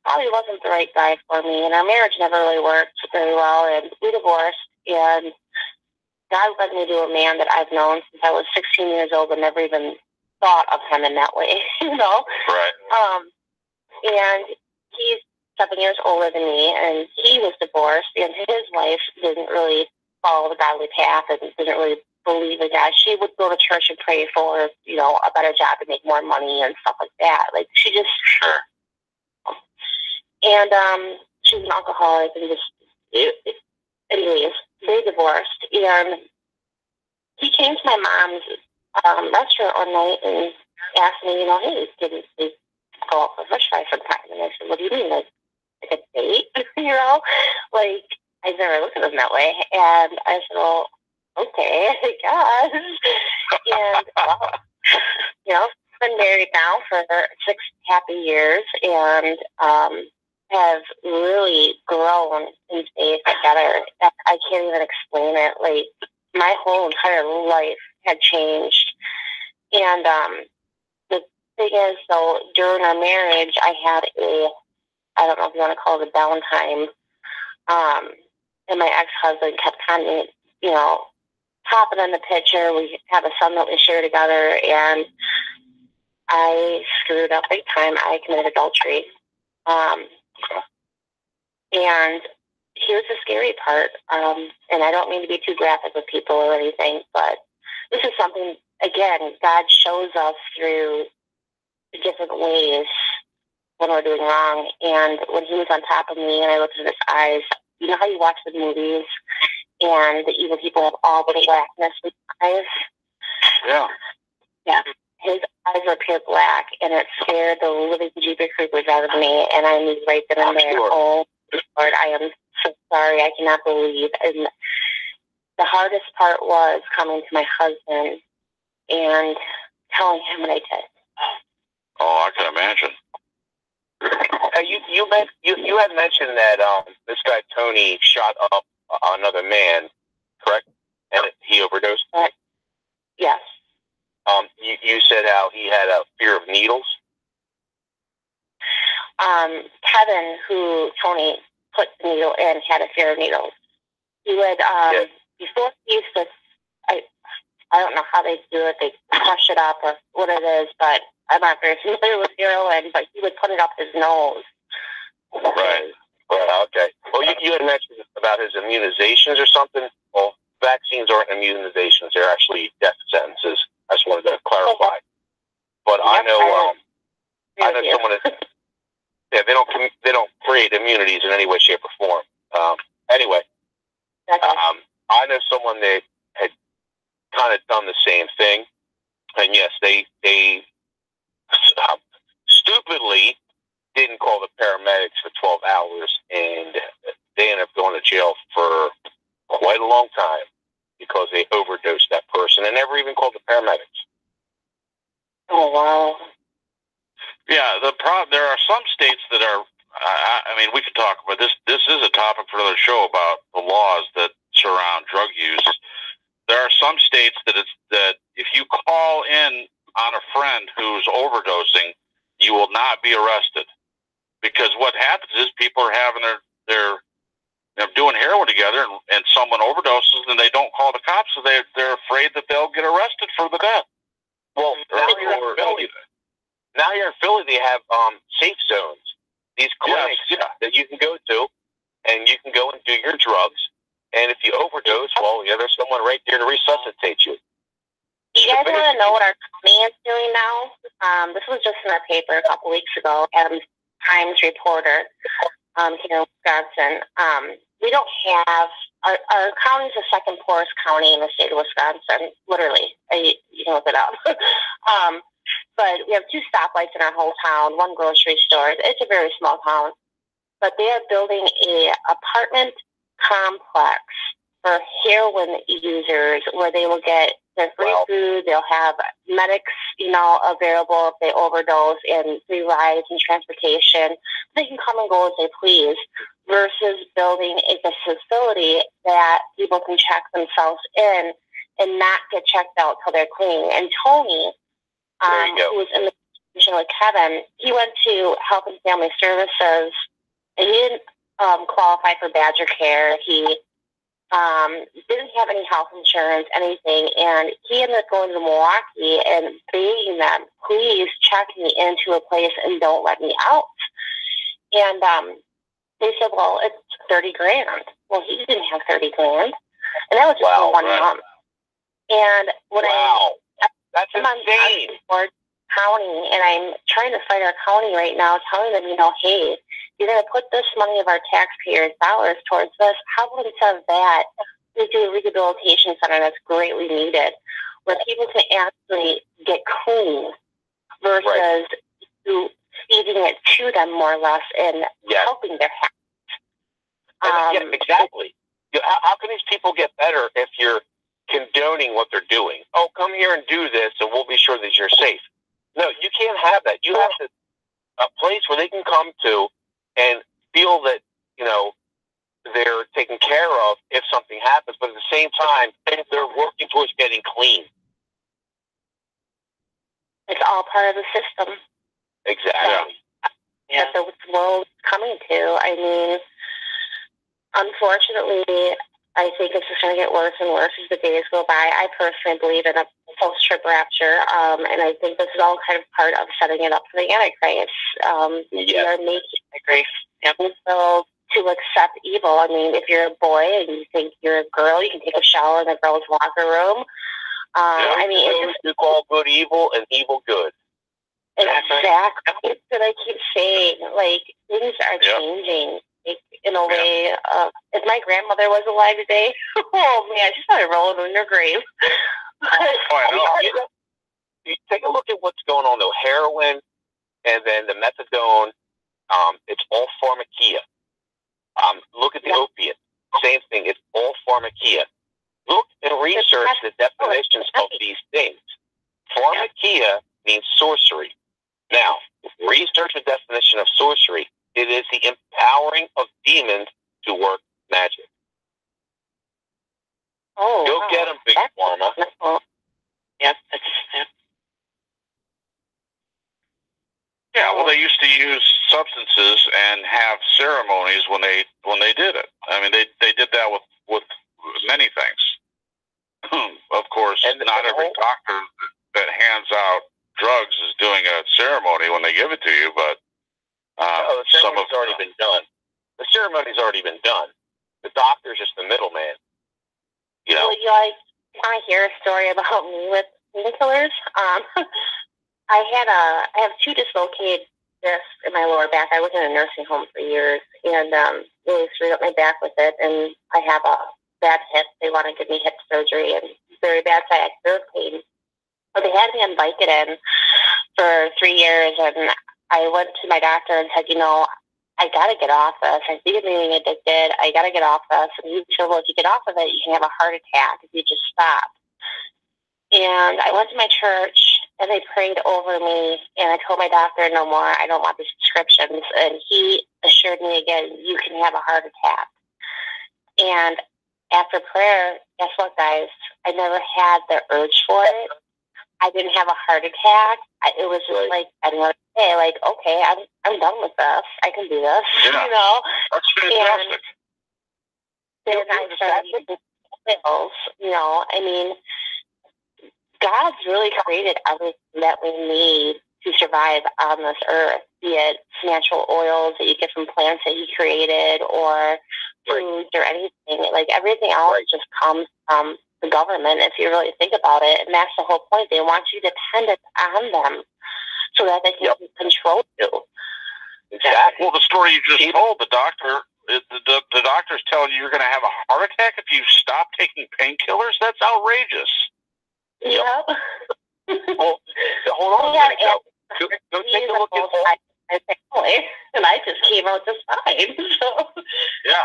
probably wasn't the right guy for me. And our marriage never really worked very well, and we divorced. And God led me to a man that I've known since I was 16 years old and never even thought of him in that way, Right. And he's 7 years older than me, and he was divorced, and his wife didn't really follow the godly path and didn't really believe in God. She would go to church and pray for, a better job to make more money and stuff like that. Like, she just... Sure. And she was an alcoholic, and anyways, they divorced, and he came to my mom's restaurant one night and asked me, hey, didn't we go out for a fish fry sometime? And I said, what do you mean, like a date? Like, I never looked at him that way. And I said, well, okay, I guess. And, well, been married now for 6 happy years, and have really grown in faith together. I can't even explain it. Like, my whole entire life had changed. And the thing is, so during our marriage, I had I don't know if you want to call it a downtime, and my ex-husband kept kind of, popping in the picture. We have a son that we share together, and I screwed up big time. I committed adultery. And here's the scary part, and I don't mean to be too graphic with people or anything, but this is something, again, God shows us through different ways when we're doing wrong. And when he was on top of me and I looked in his eyes, you know how you watch the movies and the evil people have all the blackness in their eyes. Yeah. Yeah. His eyes were pure black, and it scared the living jeepers creepers out of me, and I knew right then and there, Sure. oh, Lord, I am so sorry, I cannot believe. And the hardest part was coming to my husband and telling him what I did. Oh, I can imagine. You had mentioned that this guy Tony shot up another man, correct? And he overdosed. Yes. You said how he had a fear of needles. Kevin, who Tony put the needle in, had a fear of needles. He would before he used to. I don't know how they do it. They crush it up or what it is, but I'm not very familiar with heroin. But he would put it up his nose. Right. Okay. Well, you had mentioned about his immunizations or something. Well, vaccines aren't immunizations; they're actually death sentences. I just wanted to clarify. But I know someone that they don't create immunities in any way, shape, or form. Anyway, I know someone that had kind of done the same thing, and yes, they stupidly didn't call the paramedics for 12 hours, and they ended up going to jail for quite a long time because they overdosed that person and never even called the paramedics. Oh, wow. Yeah, there are some states that are, I mean, we could talk about this. This is a topic for another show about the laws that surround drug use. There are some states that if you call in on a friend who's overdosing, you will not be arrested. Because what happens is people are having they're doing heroin together, and someone overdoses, and they don't call the cops, so they're afraid that they'll get arrested for the death. Well, now here in Philly, they have safe zones. These clinics that you can go to, and you can go and do your drugs. And if you overdose, well, there's someone right there to resuscitate you. You guys want to know what our county is doing now? This was just in our paper a couple weeks ago. Times reporter here in Wisconsin. We don't have our county is the second poorest county in the state of Wisconsin. Literally, you can look it up. But we have 2 stoplights in our whole town, 1 grocery store. It's a very small town, but they are building a apartment complex for heroin users where they will get their free food. They'll have medics, available if they overdose, and free rides and transportation. They can come and go as they please, versus building a facility that people can check themselves in and not get checked out till they're clean. And Tony, who was in the position with Kevin, he went to Health and Family Services, and he didn't qualify for Badger Care. He didn't have any health insurance, anything, and he ended up going to Milwaukee and begging them, please check me into a place and don't let me out. And they said, well, it's $30,000. Well, he didn't have $30,000, and that was just for 1 month. And when that's insane. I'm county, and I'm trying to fight our county right now, telling them, hey, you're going to put this money of our taxpayers' dollars towards this. How about instead of that, we do a rehabilitation center that's greatly needed, where people can actually get clean versus you feeding it to them more or less and helping their habits. Exactly. How can these people get better if you're condoning what they're doing? Oh, come here and do this, and we'll be sure that you're safe. No, you can't have that. You have a place where they can come to and feel that, they're taken care of if something happens, but at the same time, they're working towards getting clean. It's all part of the system. Exactly. That the world's coming to. I mean, unfortunately, I think it's just going to get worse and worse as the days go by. I personally believe in a post-trip rapture, and I think this is all kind of part of setting it up for the Antichrist. We are making people to accept evil. I mean, if you're a boy and you think you're a girl, you can take a shower in the girls' locker room. I mean, it's just, you call good evil and evil good. Exactly. That's what I keep saying. Like, things are changing. like, in a way, if my grandmother was alive today, oh man, she's probably rolling in her grave. I know. You take a look at what's going on though. Heroin and then the methadone, it's all pharmakia. Look at the opiate. Same thing. It's all pharmakia. Look and research the definitions of these things. Pharmakia means sorcery. Now, research the definition of sorcery. It is the empowering of demons to work magic. Go get them, Big Pharma. Yep. Yeah, well, they used to use substances and have ceremonies when they did it. I mean, they did that with many things. Of course, and not every doctor that hands out drugs is doing a ceremony when they give it to you, but the ceremony's already been done. The ceremony's already been done. The doctor's just the middleman. You know. Well, you want to hear a story about me with painkillers? I have 2 dislocated discs in my lower back. I was in a nursing home for years, and really screwed up my back with it. And I have a bad hip. They want to give me hip surgery and very bad sciatic pain. So they had me on Vicodin for 3 years, and I went to my doctor and said, I got to get off this. I think I'm being addicted. I got to get off this. And he said, well, if you get off of it, you can have a heart attack if you just stop. And I went to my church, and they prayed over me, and I told my doctor, no more, I don't want these prescriptions. And he assured me again, you can have a heart attack. And after prayer, guess what, guys? I never had the urge for it. I didn't have a heart attack. It was just like, another day, like, okay, I'm done with this. I can do this, Yeah. That's fantastic. And then I started using pills, I mean, God's really created everything that we need to survive on this earth, be it natural oils that you get from plants that he created, or foods or anything. Like, everything else just comes from the government, if you really think about it. And that's the whole point. They want you dependent on them so that they can control you. Exactly. Well, the story you just told, the doctor's telling you you're going to have a heart attack if you stop taking painkillers? That's outrageous. Yep. Well, hold on a minute. Go take a look at my family, and I just came out just fine. So. Yeah.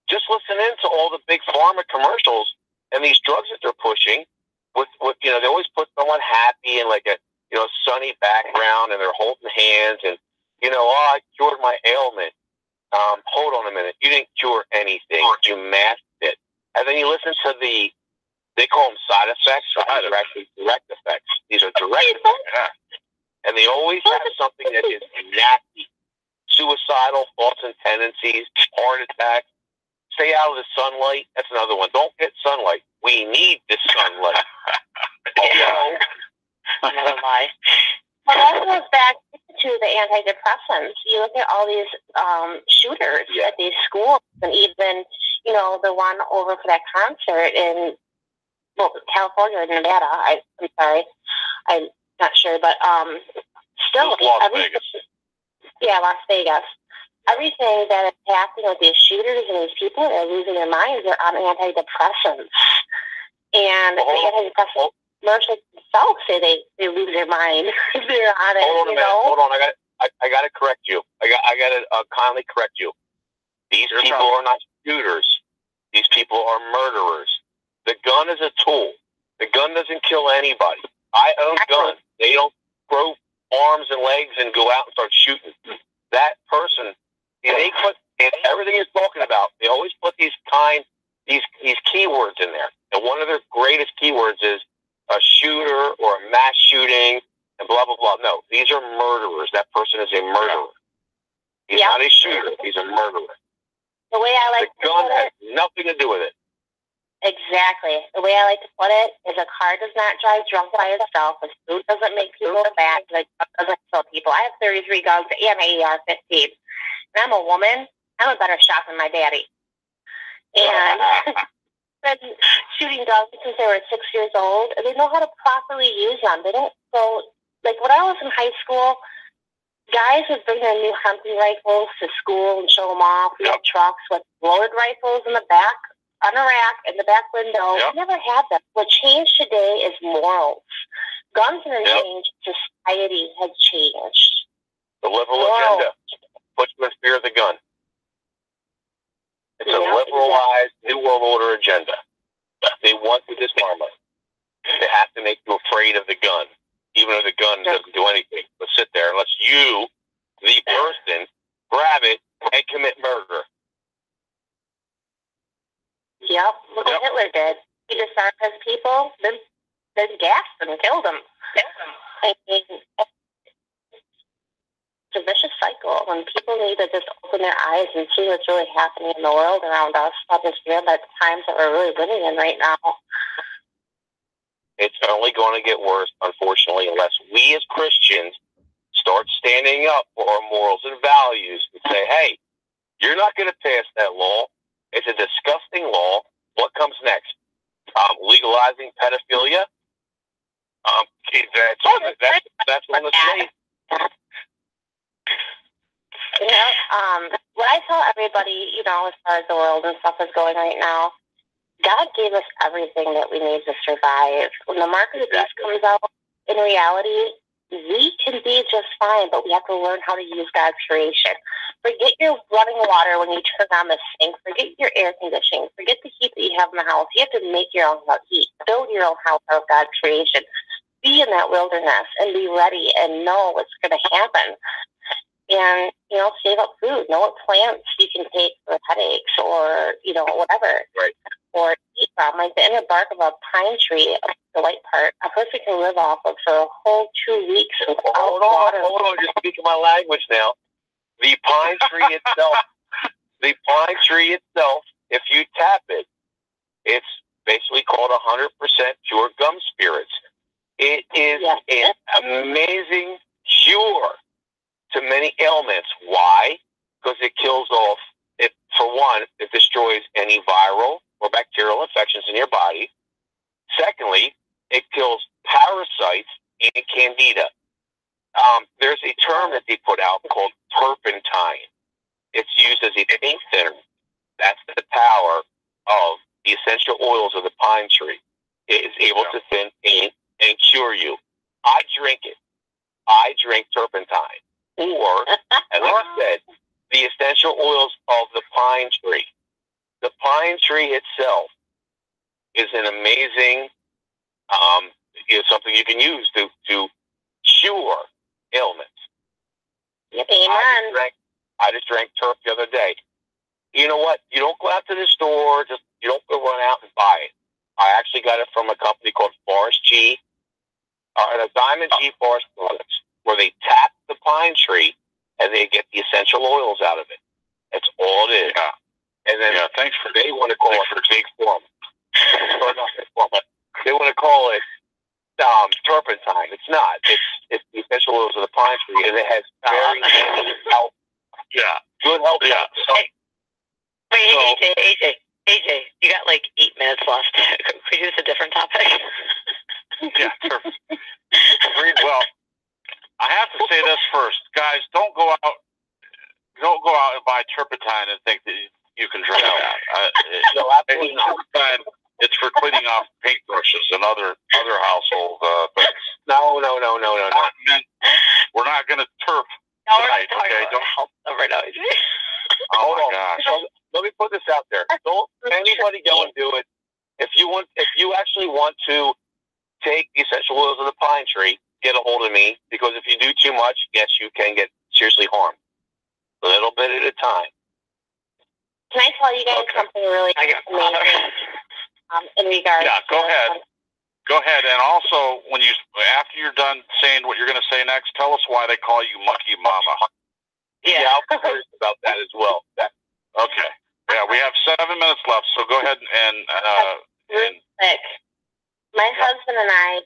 Just listen in to all the big pharma commercials and these drugs that they're pushing. With they always put someone happy and like a sunny background, and they're holding hands, and I cured my ailment. Hold on a minute, you didn't cure anything. You masked it, and then you listen to they call them side effects, or these are actually direct effects. These are direct effects, and they always have something that is nasty, suicidal thoughts and tendencies, heart attacks. Stay out of the sunlight. That's another one. Don't get sunlight. We need this sunlight. Never mind. Well, that goes back to the antidepressants. You look at all these shooters at these schools, and even, the one over for that concert in California or Nevada. I'm sorry. I'm not sure, but still. Las Vegas. Yeah, Las Vegas. Everything that is happening with these shooters and these people that are losing their minds are on antidepressants. And the antidepressant commercials themselves say they lose their mind. They're on it. Hold on a minute. Hold on. I got to correct you. I got to kindly correct you. These people are not shooters. These people are murderers. The gun is a tool. The gun doesn't kill anybody. I own guns. They don't grow arms and legs and go out and start shooting. That person. They put everything you're talking about. They always put these keywords in there, and one of their greatest keywords is a shooter or a mass shooting, and blah blah blah. No, these are murderers. That person is a murderer. He's not a shooter. He's a murderer. The way I like the gun has nothing to do with it. Exactly. The way I like to put it is a car does not drive drunk by itself. A food doesn't make people fat. Like, doesn't kill people. I have 33 guns and an AR-15. And I'm a woman. I'm a better shot than my daddy. And been shooting guns since they were 6 years old. And they know how to properly use them. They don't go, like, when I was in high school, guys would bring their new hunting rifles to school and show them off. We had trucks with loaded rifles in the back, on a rack, in the back window. We never had that. What changed today is morals. Guns are changed. Society has changed. The liberal agenda puts you in fear of the gun. It's a liberalized New World Order agenda. They want to disarm us. They have to make you afraid of the gun, even if the gun doesn't do anything but sit there unless you, the person, grab it and commit murder. Yep, look what Hitler did. He disarmed his people, then gassed them and killed them. I mean, it's a vicious cycle. When people need to just open their eyes and see what's really happening in the world around us, understand that the times that we're really living in right now. It's only going to get worse, unfortunately, unless we as Christians start standing up for our morals and values and say, hey, you're not going to pass that law. It's a disgusting law. What comes next? Legalizing pedophilia? That's on the slate. What I tell everybody, as far as the world and stuff is going right now, God gave us everything that we need to survive. When the mark of the beast comes out, in reality, we can be just fine, but we have to learn how to use God's creation. Forget your running water when you turn on the sink. Forget your air conditioning. Forget the heat that you have in the house. You have to make your own heat. Build your own house out of God's creation. Be in that wilderness and be ready and know what's going to happen. And, save up food. Know what plants you can take for headaches or, whatever. Right. Or eat from. Like the inner bark of a pine tree, the white part, a person can live off of for a whole 2 weeks without water. Hold on, just speaking my language now. The pine tree itself, if you tap it, it's basically called 100% pure gum spirits. It is an amazing cure to many ailments. Why? Because it kills off, for one, it destroys any viral or bacterial infections in your body. Secondly, it kills parasites and candida. There's a term that they put out called turpentine. It's used as a paint thinner. That's the power of the essential oils of the pine tree. It is able to thin paint and cure you. I drink it. I drink turpentine. Or, as I said, the essential oils of the pine tree. The pine tree itself is an amazing, something you can use to cure ailments. Yep, amen. I just drank turf the other day. You know what? You don't go out to the store. You don't go run out and buy it. I actually got it from a company called Forest G, a Diamond G Forest Products, where they tap the pine tree and they get the essential oils out of it. That's all it is. Yeah. And then they want to call it for big form. They want to call it turpentine. It's not. It's the essential oils of the pine tree, and it has very good health. Yeah. Good health. Yeah. Wait, AJ, you got like 8 minutes left. Could we use a different topic? Yeah. Well, I have to say this first, guys. Don't go out and buy turpentine and think that you can drink that. No, absolutely not. It's for cleaning off paintbrushes and other household things. No. We're not going to turf tonight. Okay, don't. Oh my gosh. So, let me put this out there. Don't anybody go and do it. If you actually want to take the essential oils of the pine tree, get a hold of me, because if you do too much, yes, you can get seriously harmed. A little bit at a time. Can I tell you guys something really amazing? In regards. Yeah, go ahead. Go ahead, and also after you're done saying what you're going to say next, tell us why they call you Monkey Mama. Yeah, I'll be curious about that as well. Okay. Yeah, we have 7 minutes left, so go ahead and my husband and I,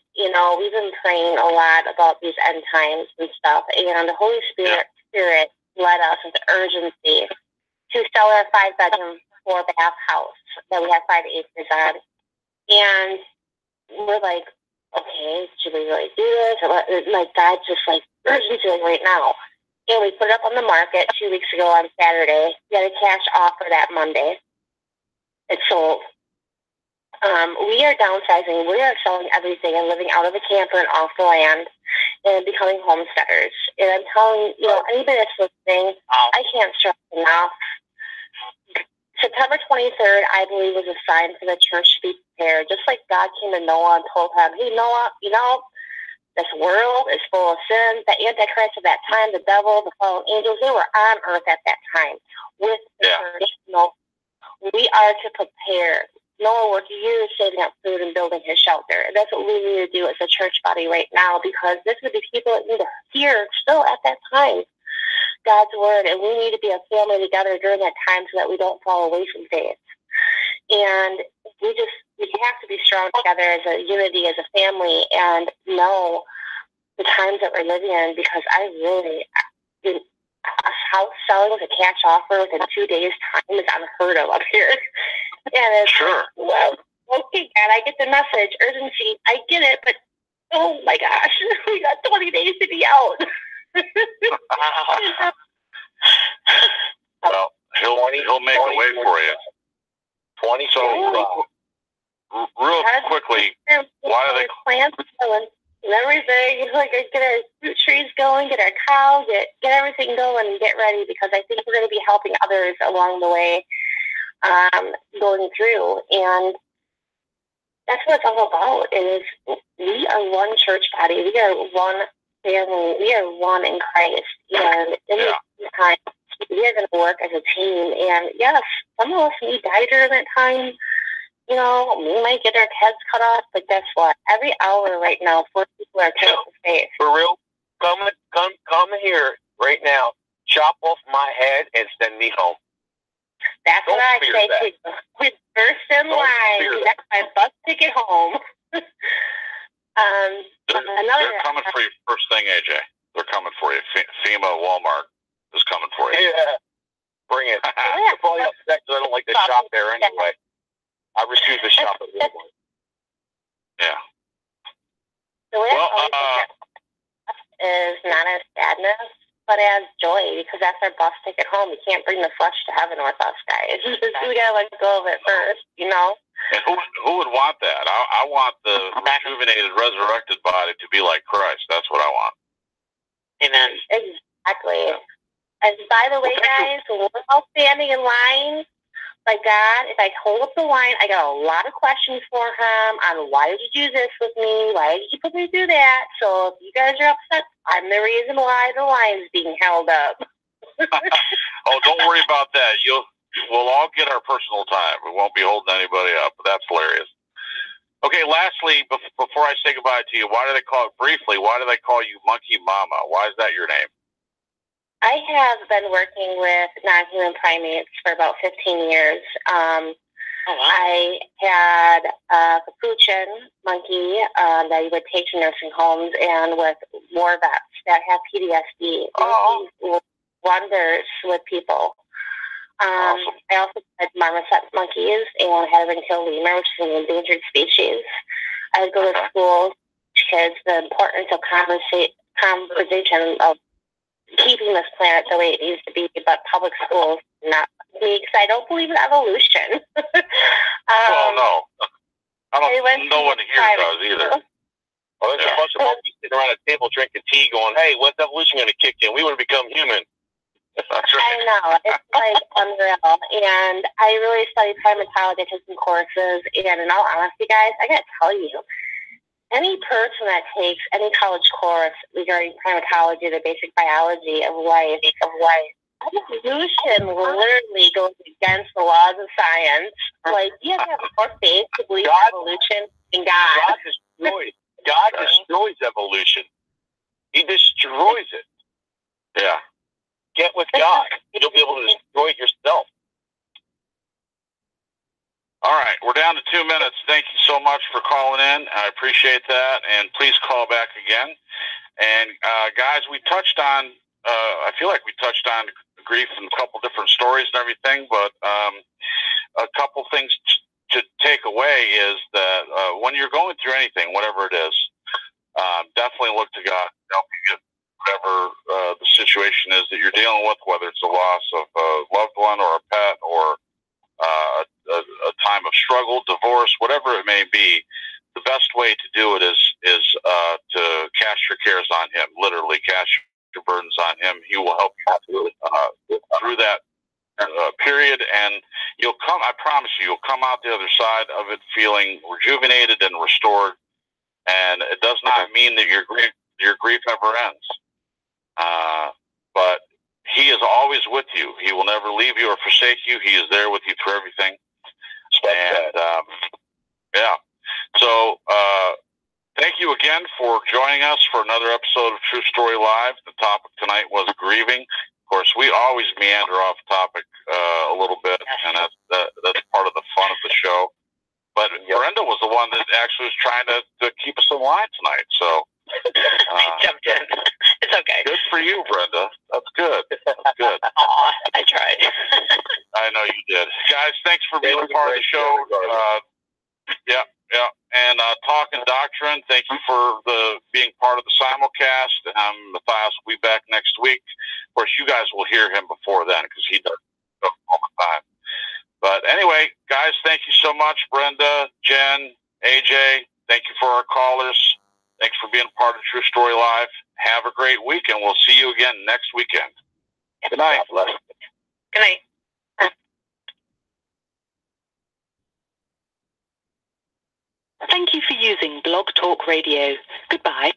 we've been praying a lot about these end times and stuff, and the Holy Spirit led us with urgency to sell our 5-bedroom, 4-bath house that we have 5 acres on. And we're like, okay, should we really do this? Like, God's just like urgency right now. and we put it up on the market 2 weeks ago on Saturday. We had a cash offer that Monday. It sold. We are downsizing. We are selling everything and living out of a camper and off the land and becoming homesteaders. And I'm telling anybody that's listening, I can't stress enough. September 23rd, I believe, was a sign for the church to be prepared. Just like God came to Noah and told him, hey, Noah, this world is full of sin. The Antichrist of that time, the devil, the fallen angels, they were on earth at that time with the church. We are to prepare. Noah worked years saving up food and building his shelter. And that's what we need to do as a church body right now, because this would be people that need to hear still at that time God's word, and we need to be a family together during that time so that we don't fall away from faith. And we have to be strong together as a unity, as a family, and know the times that we're living in, because a house selling with a cash offer within 2 days' time is unheard of up here. And it's sure. Well, okay, God, I get the message, urgency, I get it, but oh my gosh, we got 20 days to be out. Well, he'll make a way for you. 20. So, real quickly, why do they plants going and everything? Like, get our fruit trees going, get our cow, get everything going, and get ready, because I think we're going to be helping others along the way, going through. And that's what it's all about. Is we are one church body. We are one family. We are one in Christ. And in this time, we are going to work as a team. And yes, some of us may die during that time. We might get our heads cut off, but guess what? Every hour right now, 4 people are coming to faith. For real, come here right now. Chop off my head and send me home. That's what I say to you. We're first in line. That's my bus ticket home. They're coming for you first thing, AJ. They're coming for you. FEMA, Walmart is coming for you. Yeah. Bring it. I'm probably upset because I don't like to shop there anyway. I refuse to shop at Walmart. Yeah. The way is not as sadness, but as joy, because that's our bus ticket home. We can't bring the flesh to heaven with us, guys. We gotta let go of it first, And who would want that? I want the rejuvenated, resurrected body to be like Christ. That's what I want. Amen. Exactly. And by the way, guys, when we're all standing in line, like God, if I hold up the line, I got a lot of questions for him on why did you do this with me? Why did you put me through that? So if you guys are upset, I'm the reason why the line's being held up. Oh, don't worry about that. We'll all get our personal time. We won't be holding anybody up. But that's hilarious. Okay, lastly, before I say goodbye to you, why do they call you Monkey Mama? Why is that your name? I have been working with non-human primates for about 15 years. I had a capuchin monkey that you would take to nursing homes, and with war vets that have PTSD. Monkeys wonders with people. Awesome. I also had marmoset monkeys and had a ring-tailed lemur, which is an endangered species. I would go to schools, kids, the importance of conversation of keeping this planet the way it needs to be, but public schools not me, because I don't believe in evolution. Well, no. I don't. No one here does either. Well, there's a bunch of monkeys sitting around a table drinking tea going, hey, when's evolution going to kick in? We want to become human. That's right. I know. It's like unreal. And I really studied primatology. I took some courses. And in all honesty, guys, I got to tell you, any person that takes any college course regarding primatology, the basic biology of life, evolution literally goes against the laws of science. Like, you have to have more faith to believe in evolution in God. God destroys evolution. He destroys it. Yeah. Get with God. You'll be able to destroy it yourself. All right, we're down to 2 minutes. Thank you so much for calling in. I appreciate that, and please call back again. And guys, we touched on, I feel like we touched on grief and a couple different stories and everything, but a couple things to take away is that when you're going through anything, whatever it is, definitely look to God to help you get whatever the situation is that you're dealing with, whether it's a loss of a loved one or a pet or a time of struggle, divorce, whatever it may be, the best way to do it is to cast your cares on him. Literally, cast your burdens on him. He will help you through that period, and you'll come. I promise you, you'll come out the other side of it feeling rejuvenated and restored. And it does not mean that your grief ever ends. But he is always with you. He will never leave you or forsake you. He is there with you through everything. And yeah. So thank you again for joining us for another episode of True Story Live. The topic tonight was grieving. Of course, we always meander off topic a little bit, and that's part of the fun of the show. But Brenda was the one that actually was trying to keep us in line tonight. So I jumped in. It's okay. Good for you, Brenda. That's good. That's good. Aw, I tried. I know you did. Guys, thanks for being a part of the show. Yeah. And Talking Doctrine, thank you for being part of the simulcast. Matthias will be back next week. Of course, you guys will hear him before then because he does it all the time. But anyway, guys, thank you so much. Brenda, Jen, AJ, thank you for our callers. Thanks for being a part of True Story Live. Have a great week, and we'll see you again next weekend. Good night. Good night. Thank you for using Blog Talk Radio. Goodbye.